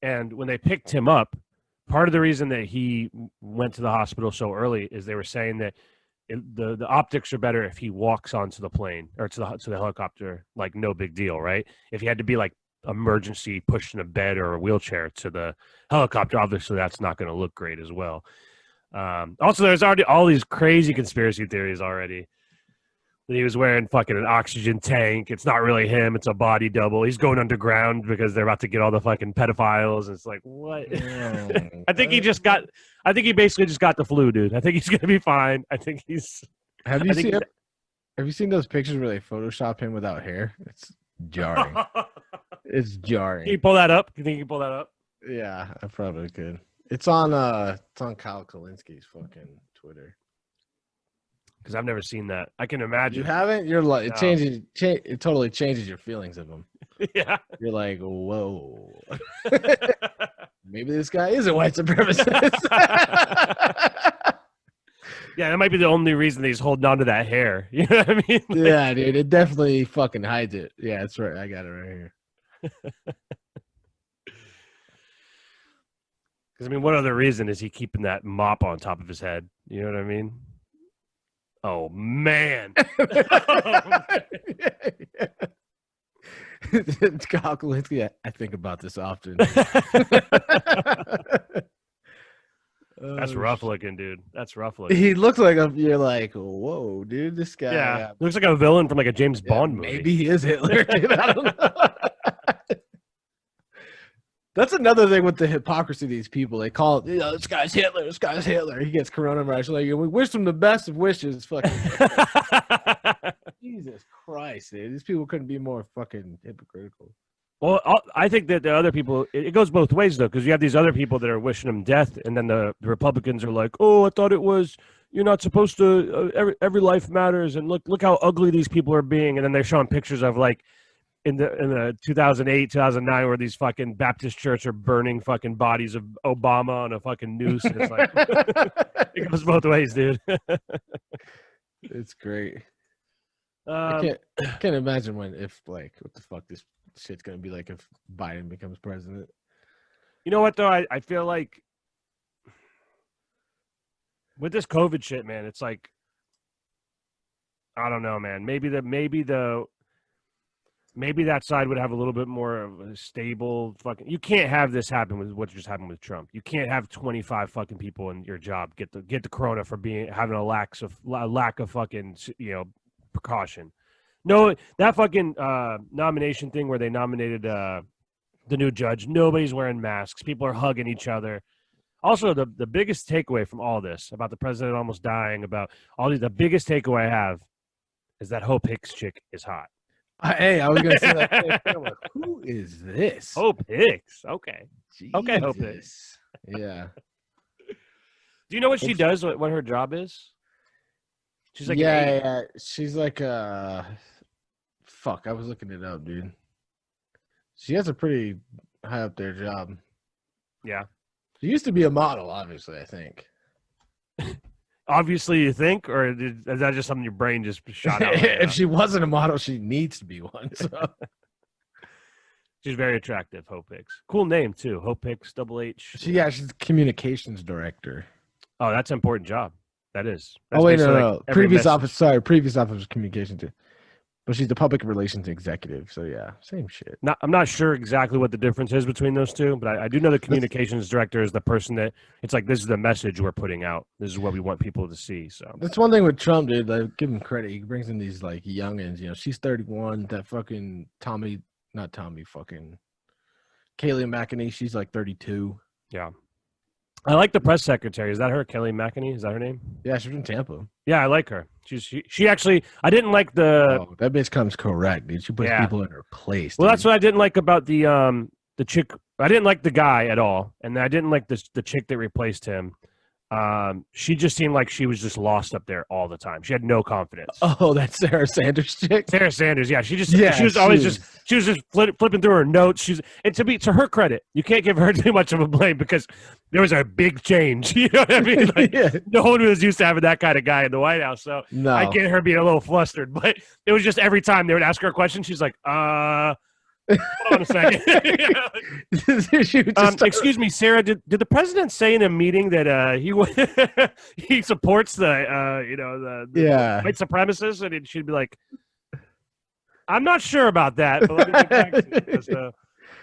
And when they picked him up, part of the reason that he went to the hospital so early is they were saying that the optics are better if he walks onto the plane or to the helicopter, like no big deal, right? If he had to be like emergency pushed in a bed or a wheelchair to the helicopter, obviously that's not going to look great as well. Also, there's already all these crazy conspiracy theories already. That he was wearing fucking an oxygen tank. It's not really him. It's a body double. He's going underground because they're about to get all the fucking pedophiles. It's like, what? I think he basically just got the flu, dude. I think he's going to be fine. I think he's... Have you seen those pictures where they Photoshop him without hair? It's jarring. It's jarring. Can you pull that up? You think you can pull that up? Yeah, I probably could. It's on Kyle Kalinski's fucking Twitter. Because I've never seen that. I can imagine. You haven't? You're like, it totally changes your feelings of him. Yeah. You're like, whoa. Maybe this guy is a white supremacist. Yeah, that might be the only reason that he's holding on to that hair. You know what I mean? Like, yeah, dude. It definitely fucking hides it. Yeah, that's right. I got it right here. Because I mean, what other reason is he keeping that mop on top of his head? You know what I mean? Oh man. Kyle Kulinski, I think about this often. That's rough looking, dude. That's rough looking. He looks like you're like, whoa, dude, this guy. Yeah, looks like a villain from like a James Bond movie. Maybe he is Hitler, dude. I don't know. That's another thing with the hypocrisy of these people. They call it, this guy's Hitler. This guy's Hitler. He gets coronavirus. Like, we wish him the best of wishes. Fucking Jesus Christ, dude. These people couldn't be more fucking hypocritical. Well, I think that the other people, it goes both ways, though, because you have these other people that are wishing him death, and then the Republicans are like, oh, I thought it was, you're not supposed to, every life matters, and look how ugly these people are being, and then they're showing pictures of, like, in the 2008, 2009, where these fucking Baptist church are burning fucking bodies of Obama on a fucking noose, and it's like, it goes both ways, dude. It's great. I can't imagine what the fuck this shit's gonna be like if Biden becomes president. You know what though? I feel like with this COVID shit, man, it's like I don't know, man. Maybe that side would have a little bit more of a stable fucking. You can't have this happen with what just happened with Trump. You can't have 25 fucking people in your job get the corona for having a lack of fucking precaution. No, that fucking nomination thing where they nominated the new judge. Nobody's wearing masks. People are hugging each other. Also, the biggest takeaway from all this about the president almost dying, about all these, the biggest takeaway I have is that Hope Hicks chick is hot. Hey, I was gonna say that. I'm like, who is this? Hope Hicks. Okay. Jesus. Okay, Hope Hicks. Yeah. Do you know what she does? What her job is? She's like yeah. She's like fuck. I was looking it up, dude. She has a pretty high up there job. Yeah. She used to be a model, obviously. I think. Obviously, you think, or is that just something your brain just shot out? If she wasn't a model, she needs to be one. So. She's very attractive, Hope Hicks. Cool name too, Hope Hicks, Double H. She's communications director. Oh, that's an important job. That is. That's no. Previous office was communications too. But she's the public relations executive, so yeah, same shit. I'm not sure exactly what the difference is between those two, but I do know the communications director is the person that it's like, this is the message we're putting out. This is what we want people to see. So that's one thing with Trump, dude. Like, give him credit. He brings in these like youngins. You know, she's 31. That fucking fucking Kayleigh McEnany. She's like 32. Yeah. I like the press secretary. Is that her? Kelly McEnany? Is that her name? Yeah, she's from Tampa. Yeah, I like her. She actually. I didn't like the. Oh, that bitch comes correct, dude. She puts people in her place. Well, dude. that's what I didn't like about the chick. I didn't like the guy at all, and I didn't like the chick that replaced him. She just seemed like she was just lost up there all the time. She had no confidence. Oh, that's Sarah Sanders chick. Sarah Sanders, yeah. She was always flipping through her notes. And to her credit, you can't give her too much of a blame because there was a big change. You know what I mean? Like, no one was used to having that kind of guy in the White House. So I get her being a little flustered, but it was just every time they would ask her a question, she's like, hold on a second. Excuse me, Sarah. Did the president say in a meeting that he supports the white supremacists? And she'd be like, "I'm not sure about that." But let me get back to you. It's a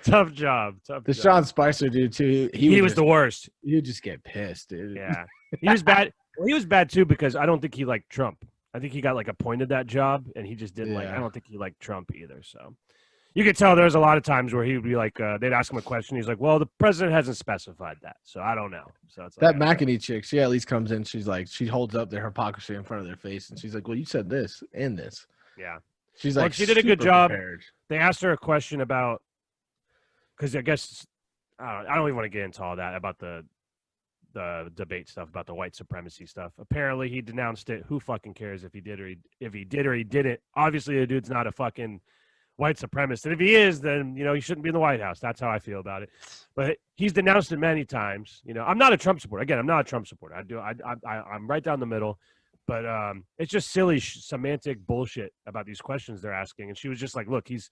tough job. Sean Spicer dude too. He was the worst. You just get pissed, dude. Yeah, he was bad. Well, he was bad too because I don't think he liked Trump. I think he got like appointed that job, and he just didn't like. I don't think he liked Trump either. So. You could tell there was a lot of times where he would be like, they'd ask him a question. He's like, well, the president hasn't specified that, so I don't know. So it's like, that McEnany chick, she at least comes in. She's like, she holds up their hypocrisy in front of their face, and she's like, well, you said this and this. Yeah. She's like, she did a good job. Prepared. They asked her a question about, because I guess, I don't even want to get into all that about the debate stuff, about the white supremacy stuff. Apparently, he denounced it. Who fucking cares if he did or he didn't? Obviously, the dude's not a fucking white supremacist. And if he is, then, he shouldn't be in the White House. That's how I feel about it. But he's denounced it many times. I'm not a Trump supporter. Again, I'm not a Trump supporter. I'm right down the middle. But it's just silly semantic bullshit about these questions they're asking. And she was just like, look, he's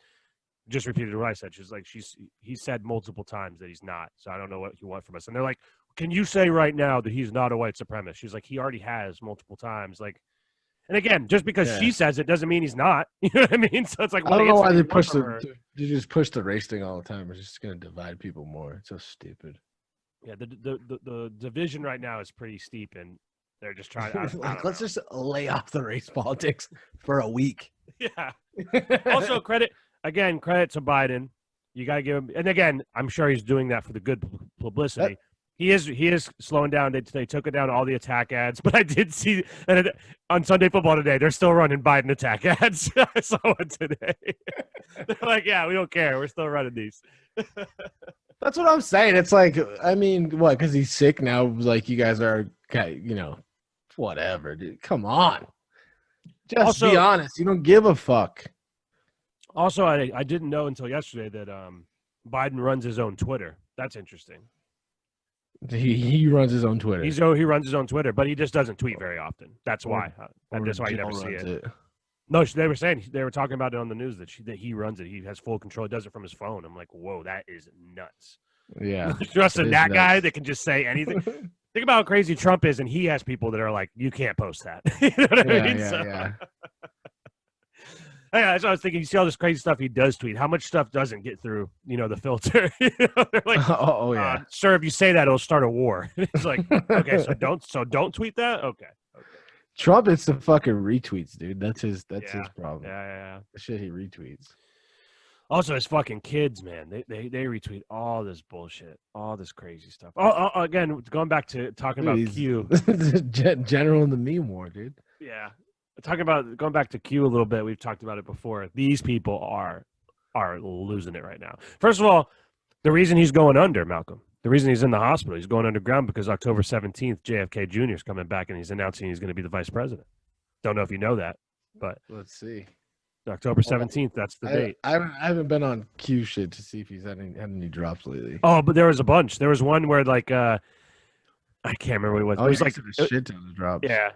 just repeated what I said. She's like, he said multiple times that he's not. So I don't know what you want from us. And they're like, can you say right now that he's not a white supremacist? She's like, he already has multiple times. Like, and again, just because she says it doesn't mean he's not. You know what I mean? So it's like, I don't know why they just push the race thing all the time. It's just going to divide people more. It's so stupid. Yeah, the division right now is pretty steep, and they're just trying to let's just lay off the race politics for a week. Yeah. Also, credit to Biden. You got to give him, and again, I'm sure he's doing that for the good publicity. He is slowing down. They took it down all the attack ads, but I did see that on Sunday Football today, they're still running Biden attack ads. I saw it today. They're like, yeah, we don't care. We're still running these. That's what I'm saying. It's like, I mean, what? Because he's sick now. Like, you guys are, whatever, dude. Come on. Just be honest. You don't give a fuck. Also, I didn't know until yesterday that Biden runs his own Twitter. That's interesting. He runs his own Twitter. He runs his own Twitter, but he just doesn't tweet very often. That's why. That's why you never see it. No, they were talking about it on the news that he runs it. He has full control. He does it from his phone. I'm like, whoa, that is nuts. Yeah. Trusting that guy that can just say anything. Think about how crazy Trump is, and he has people that are like, you can't post that. You know what I mean? Yeah. Yeah, that's what I was thinking. You see all this crazy stuff he does tweet. How much stuff doesn't get through, the filter? They're like, sir, if you say that, it'll start a war. It's like, okay, so don't tweet that? Okay. Trump is the fucking retweets, dude. That's his problem. Yeah. The shit he retweets. Also, his fucking kids, man. They retweet all this bullshit, all this crazy stuff. Again, going back to talking about Q. General in the meme war, dude. Yeah. Going back to Q a little bit, we've talked about it before. These people are losing it right now. First of all, the reason he's going under, Malcolm, the reason he's in the hospital, he's going underground because October 17th, JFK Jr. is coming back and he's announcing he's going to be the vice president. Don't know if you know that, but let's see. October 17th, that's the date. I haven't been on Q shit to see if he's had any drops lately. Oh, but there was a bunch. There was one where like I can't remember what it was. Oh, it was like a shit ton of drops. Yeah.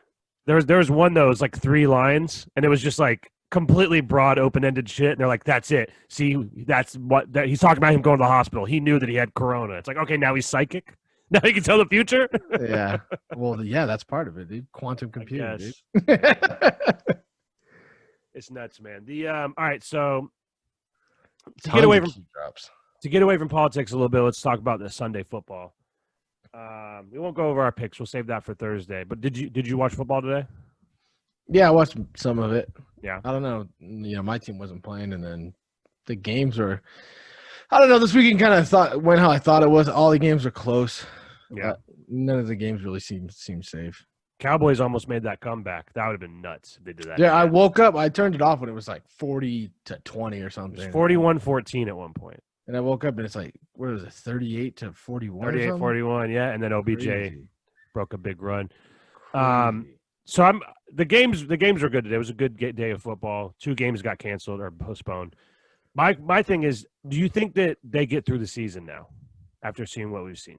There was one that was like 3 lines, and it was just like completely broad, open-ended shit. And they're like, "That's it. See, he's talking about him going to the hospital. He knew that he had corona." It's like, okay, now he's psychic. Now he can tell the future. Yeah. Well, yeah, that's part of it, dude. Quantum computing, dude. It's nuts, man. All right, so to get away from politics a little bit, let's talk about the Sunday football. We won't go over our picks. We'll save that for Thursday. But did you watch football today? Yeah, I watched some of it. Yeah. I don't know. My team wasn't playing, and then the games were. I don't know. This weekend kind of went how I thought it was. All the games were close. Yeah. None of the games really seemed safe. Cowboys almost made that comeback. That would have been nuts if they did that. Yeah, I woke up. I turned it off when it was like 40-20 or something. It was 41-14 at one point. And I woke up and it's like, what was it, 38-41? 38-41, yeah. And then OBJ broke a big run. Crazy. So the games were good today. It was a good day of football. 2 games got canceled or postponed. My thing is, do you think that they get through the season now after seeing what we've seen?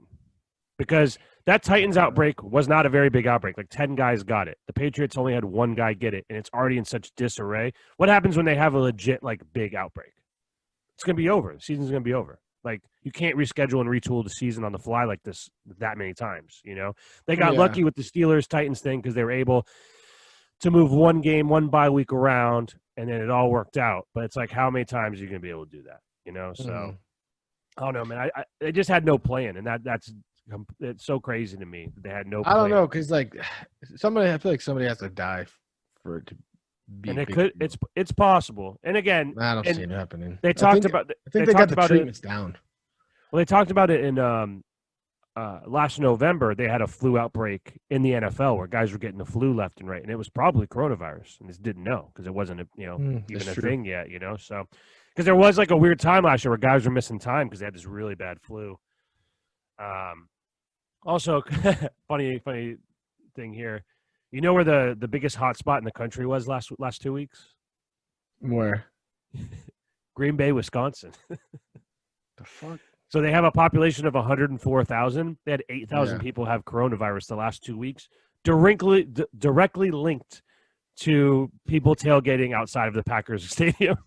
Because that Titans outbreak was not a very big outbreak. Like 10 guys got it. The Patriots only had 1 guy get it, and it's already in such disarray. What happens when they have a legit big outbreak? It's going to be over. The season's going to be over. Like, you can't reschedule and retool the season on the fly like this that many times, They got lucky with the Steelers-Titans thing because they were able to move 1 game, 1 bye week around, and then it all worked out. But it's like, how many times are you going to be able to do that, So, I don't know, man. They just had no plan, and that's it's so crazy to me that they had no plan. I don't know, because, I feel like somebody has to die for it to be. And it's possible. And again, I don't see it happening. They talked about. I think they got the treatments down. Well, they talked about it in last November. They had a flu outbreak in the NFL where guys were getting the flu left and right, and it was probably coronavirus, and just didn't know because it wasn't even a thing yet. So because there was a weird time last year where guys were missing time because they had this really bad flu. Also, funny thing here. You know where the biggest hot spot in the country was last 2 weeks? Where? Green Bay, Wisconsin. The fuck? So they have a population of 104,000. They had 8,000 people have coronavirus the last 2 weeks, directly linked to people tailgating outside of the Packers stadium.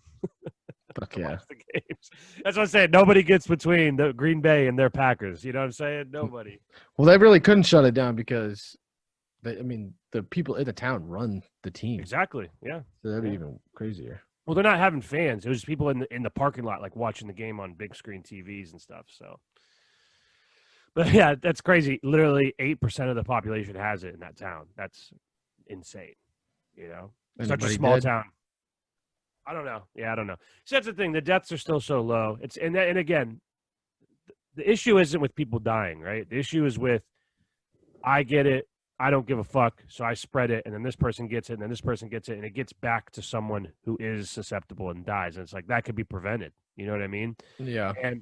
Fuck to yeah. watch the games. That's what I'm saying. Nobody gets between the Green Bay and their Packers. You know what I'm saying? Nobody. Well, they really couldn't shut it down because, the people in the town run the team. Exactly. Yeah. So that'd be Yeah. even crazier. Well, they're not having fans. It was just people in the parking lot, like watching the game on big screen TVs and stuff. So, but yeah, that's crazy. Literally 8% of the population has it in that town. That's insane. You know, such a Anybody small dead? town. I don't know. Yeah, I don't know. So that's the thing. The deaths are still so low. And again, the issue isn't with people dying, right? The issue is with, I get it. I don't give a fuck, so I spread it, and then this person gets it, and then this person gets it, and it gets back to someone who is susceptible and dies. And it's like, that could be prevented. You know what I mean? Yeah. And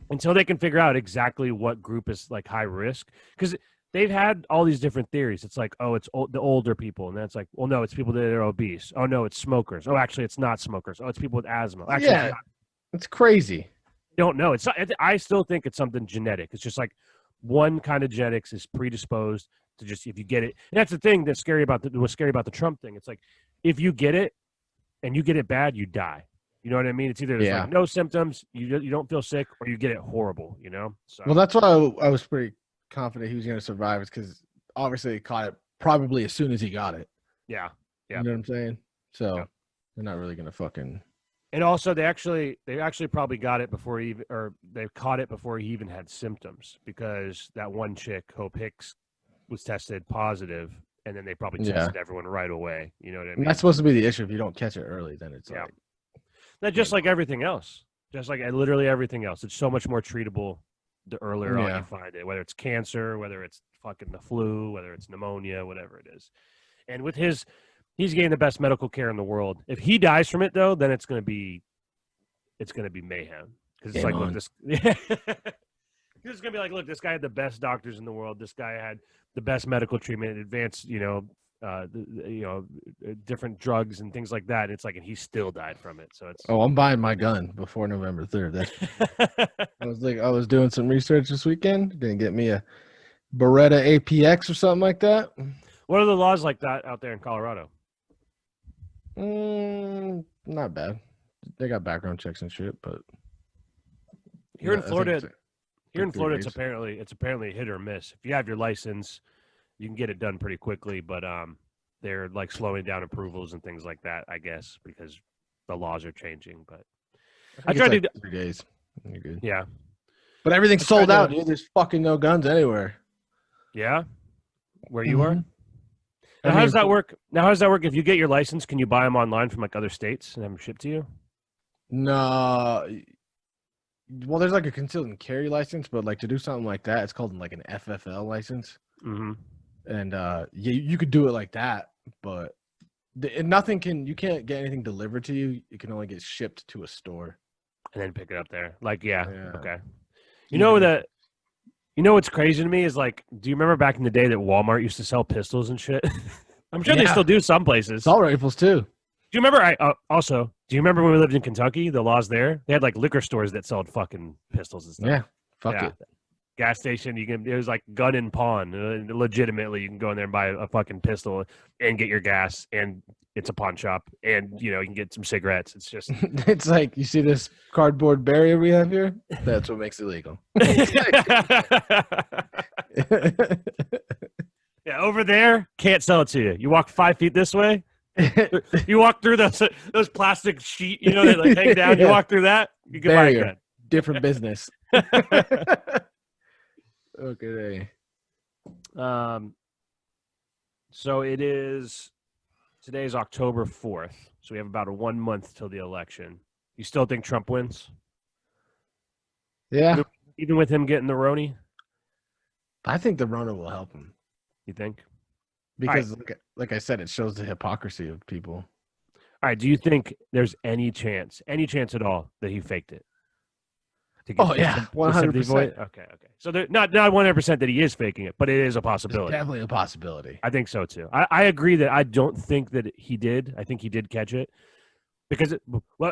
until they can figure out exactly what group is like high risk, because they've had all these different theories. It's like, oh, it's the older people, and then it's like, well, no, it's people that are obese. Oh, no, it's smokers. Oh, actually, it's not smokers. Oh, it's people with asthma. Actually, Yeah. It's crazy. don't know. I still think it's something genetic. It's just like one kind of genetics is predisposed to just, if you get it. And that's the thing that's scary about was scary about the Trump thing. It's like, if you get it and you get it bad, you die. You know what I mean? It's either there's like no symptoms, you don't feel sick, or you get it horrible, you know? So Well, that's why I was pretty confident he was going to survive, is because obviously he caught it probably as soon as he got it. yeah. You know what I'm saying? So Yeah. they're not really going to fucking. And also they actually probably got it before they caught it before he even had symptoms, because that one chick, Hope Hicks, was tested positive, and then they probably tested everyone right away. You know what I mean? And that's supposed to be the issue. If you don't catch it early, then it's like. Not just like everything else. Just like literally everything else. It's so much more treatable the earlier on you find it, whether it's cancer, whether it's fucking the flu, whether it's pneumonia, whatever it is. And with he's getting the best medical care in the world. If he dies from it, though, then it's going to be mayhem. Because it's like, look, this it's going to be like, look, this guy had the best doctors in the world. This guy had the best medical treatment, advanced, different drugs and things like that. It's like, and he still died from it. So it's. Oh, I'm buying my gun before November 3rd. I was doing some research this weekend. Gonna get me a Beretta APX or something like that. What are the laws like that out there in Colorado? Not bad. They got background checks and shit, but here in Florida, it's it's apparently hit or miss. If you have your license, you can get it done pretty quickly, but they're like slowing down approvals and things like that, I guess, because the laws are changing. But I tried to 3 days. You're good. Yeah, but everything's sold out, dude. There's fucking no guns anywhere. Yeah, where you are. Now, how does that work? If you get your license, can you buy them online from like other states and have them shipped to you? No. Well, there's like a concealed and carry license, but like to do something like that, it's called like an FFL license. Mm-hmm. And you could do it like that, but you can't get anything delivered to you. It can only get shipped to a store and then pick it up there. Like, okay. You know what's crazy to me is like, do you remember back in the day that Walmart used to sell pistols and shit? I'm sure they still do some places. Assault rifles too. Do you remember? Do you remember when we lived in Kentucky? The laws there, they had like liquor stores that sold fucking pistols and stuff. Yeah, fuck it. Gas station, it was like gun and pawn. Legitimately, you can go in there and buy a fucking pistol and get your gas, and it's a pawn shop, and you can get some cigarettes. It's just, it's like, you see this cardboard barrier we have here? That's what makes it legal. Yeah, over there, can't sell it to you. You walk 5 feet this way. You walk through those plastic sheet, that like hang down. You walk through that, you can buy a gun. Different business. Okay. So today's October 4th. So we have about 1 month till the election. You still think Trump wins? Yeah. Even with him getting the Roni? I think the Rona will help him. You think? Because like I said, it shows the hypocrisy of people. All right. Do you think there's any chance at all that he faked it? Oh, yeah. 100%. Okay. So not 100% that he is faking it, but it is a possibility. It's definitely a possibility. I think so, too. I agree that I don't think that he did. I think he did catch it. Because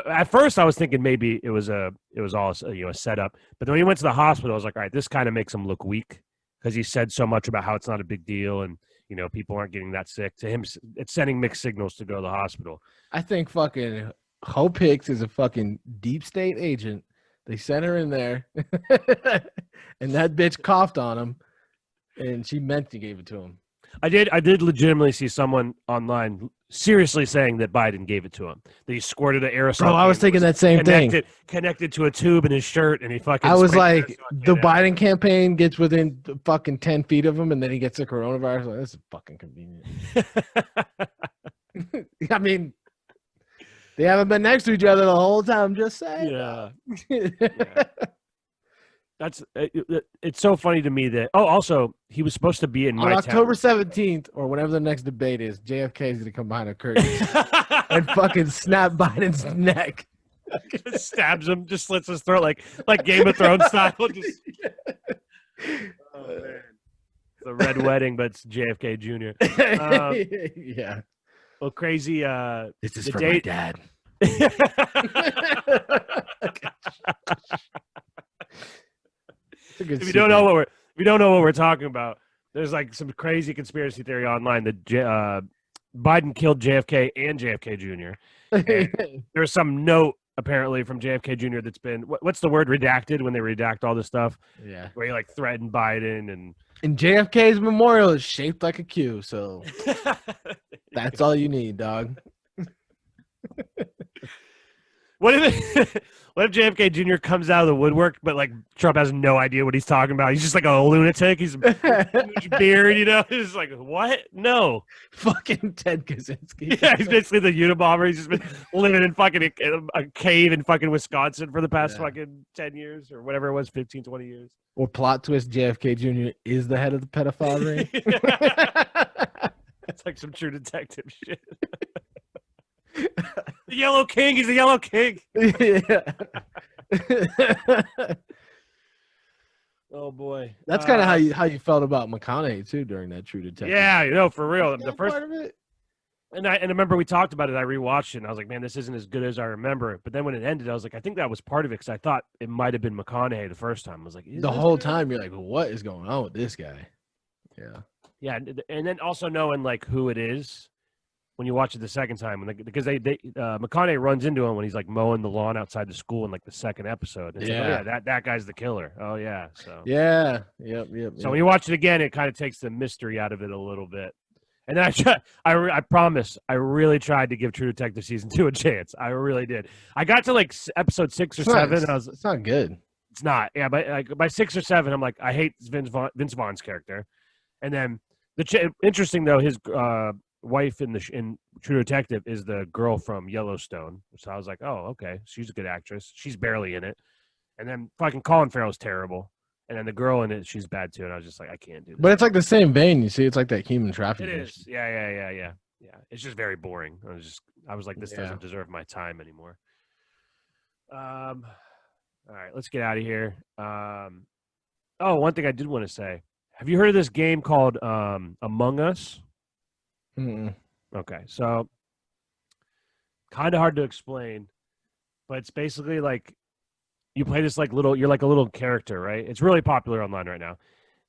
at first I was thinking maybe it was all a setup. But then when he went to the hospital, I was like, all right, this kind of makes him look weak, because he said so much about how it's not a big deal and people aren't getting that sick. To him, it's sending mixed signals to go to the hospital. I think fucking Hope Hicks is a fucking deep state agent. They sent her in there, and that bitch coughed on him, and she meant to give it to him. I did legitimately see someone online seriously saying that Biden gave it to him. That he squirted an aerosol. Bro, I was thinking that same thing. Connected to a tube in his shirt, and he fucking. I was like, the Biden campaign gets within fucking 10 feet of him, and then he gets the coronavirus. Like, this is fucking convenient. I mean, they haven't been next to each other the whole time. Just saying. Yeah. That's it's so funny to me that also he was supposed to be in on October 17th or whenever the next debate is. JFK is gonna come behind a curtain and fucking snap Biden's neck. Just stabs him, just slits his throat like Game of Thrones style. Just... Oh man, the Red Wedding, but it's JFK Jr. Yeah. Well, crazy. This is for my dad. If you don't know what we're talking about, there's like some crazy conspiracy theory online that Biden killed JFK and JFK Jr. And there's some note apparently from JFK Jr. that's been what's the word, redacted, when they redact all this stuff. Yeah, where he like threatened Biden and JFK's memorial is shaped like a Q, so that's all you need, dog. What if JFK Jr. comes out of the woodwork, but like Trump has no idea what he's talking about? He's just like a lunatic. He's a huge beard, you know? He's like, what? No. Fucking Ted Kaczynski. Yeah, he's basically the Unabomber. He's just been living in fucking a cave in fucking Wisconsin for the past fucking 10 years or whatever it was, 15, 20 years. Or plot twist, JFK Jr. is the head of the pedophile ring. It's like some True Detective shit. The Yellow King. He's the Yellow King. Yeah. Oh boy, that's kind of how you felt about McConaughey too during that True Detective. Yeah, you know, for real. The first part of it. And I remember we talked about it. I rewatched it, and I was like, man, this isn't as good as I remember it. But then when it ended, I was like, I think that was part of it because I thought it might have been McConaughey the first time. I was like, the whole time you're like, what is going on with this guy? Yeah. Yeah, and then also knowing like who it is when you watch it the second time, because McConaughey runs into him when he's like mowing the lawn outside the school in like the second episode. It's like, oh, yeah, that guy's the killer. Oh yeah, so yeah, yep. So when you watch it again, it kind of takes the mystery out of it a little bit. And then I promise, I really tried to give True Detective season 2 a chance. I really did. I got to like episode 6 or 7. And it's not good. It's not. Yeah, but like by 6 or 7, I'm like, I hate Vince Vaughn's character. And then interesting though, his wife in True Detective is the girl from Yellowstone. So I was like, oh, okay, she's a good actress. She's barely in it. And then fucking Colin Farrell's terrible. And then the girl in it, she's bad too. And I was just like, I can't do this. But it's like the same vein. You see, it's like that human trafficking. It is. Yeah. It's just very boring. I was like, this doesn't deserve my time anymore. All right, let's get out of here. One thing I did want to say. Have you heard of this game called Among Us? Mm-mm. Okay, so kind of hard to explain, but it's basically like you play this you're like a little character, right? It's really popular online right now,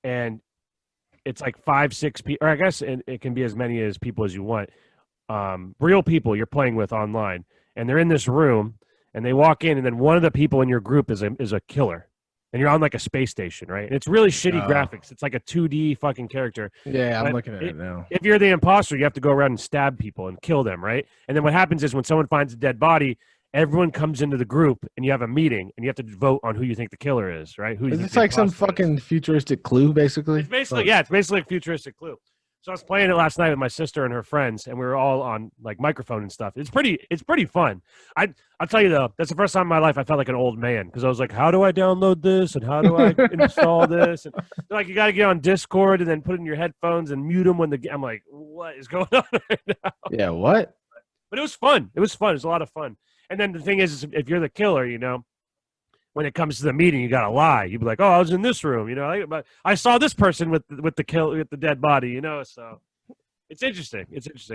and it's like 5-6 people, or I guess it can be as many as people as you want. Real people you're playing with online, and they're in this room, and they walk in, and then one of the people in your group is a killer. And you're on like a space station, right? And it's really shitty graphics. It's like a 2D fucking character. Yeah, I'm looking at it now. If you're the imposter, you have to go around and stab people and kill them, right? And then what happens is when someone finds a dead body, everyone comes into the group and you have a meeting and you have to vote on who you think the killer is, right? Is this like some fucking futuristic Clue, basically? It's basically, it's basically a futuristic Clue. So I was playing it last night with my sister and her friends, and we were all on like microphone and stuff. It's pretty fun. I'll tell you though, that's the first time in my life I felt like an old man because I was like, how do I download this and how do I install this? And they're like, you got to get on Discord and then put it in your headphones and mute them when I'm like, what is going on right now? Yeah, what? But it was fun. It was a lot of fun. And then the thing is if you're the killer, you know, when it comes to the meeting, you gotta lie. You'd be like, "Oh, I was in this room," you know. But I saw this person with the dead body, you know. So it's interesting.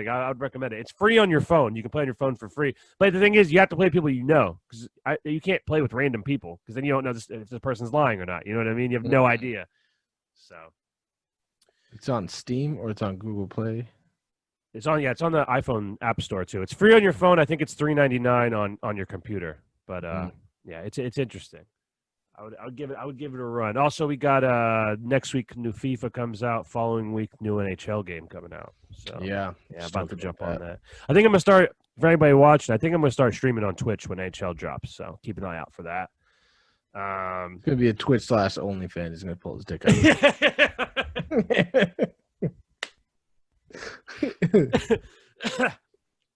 I would recommend it. It's free on your phone. You can play on your phone for free. But the thing is, you have to play people you know because you can't play with random people because then you don't know if the person's lying or not. You know what I mean? You have no idea. So it's on Steam or it's on Google Play. It's on the iPhone App Store too. It's free on your phone. I think it's $3.99 on your computer. But yeah, it's interesting. I would give it a run. Also, we got next week new FIFA comes out. Following week new NHL game coming out. So Yeah, about to jump on that. I think I'm gonna start. For anybody watching, I think I'm gonna start streaming on Twitch when NHL drops. So keep an eye out for that. It's gonna be a Twitch/OnlyFans. He's gonna pull his dick out.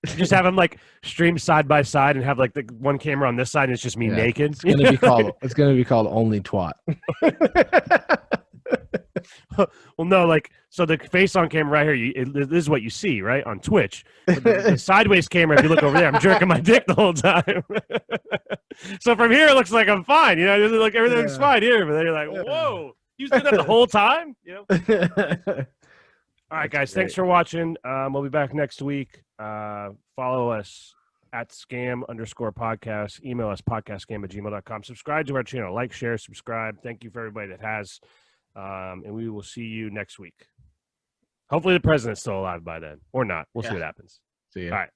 Just have them like stream side by side and have like the one camera on this side and it's just me naked. It's gonna be called Only Twat. Well, no, like so the face on camera right here. This is what you see, right, on Twitch. The sideways camera, if you look over there, I'm jerking my dick the whole time. So from here, it looks like I'm fine. You know, like everything's fine here, but then you're like, whoa, you was doing that the whole time. You know. All right, guys. Thanks for watching. We'll be back next week. Follow us at scam_podcast. Email us podcastscam@gmail.com. Subscribe to our channel. Like, share, subscribe. Thank you for everybody that has. And we will see you next week. Hopefully the president's still alive by then. Or not. We'll see what happens. See ya. All right.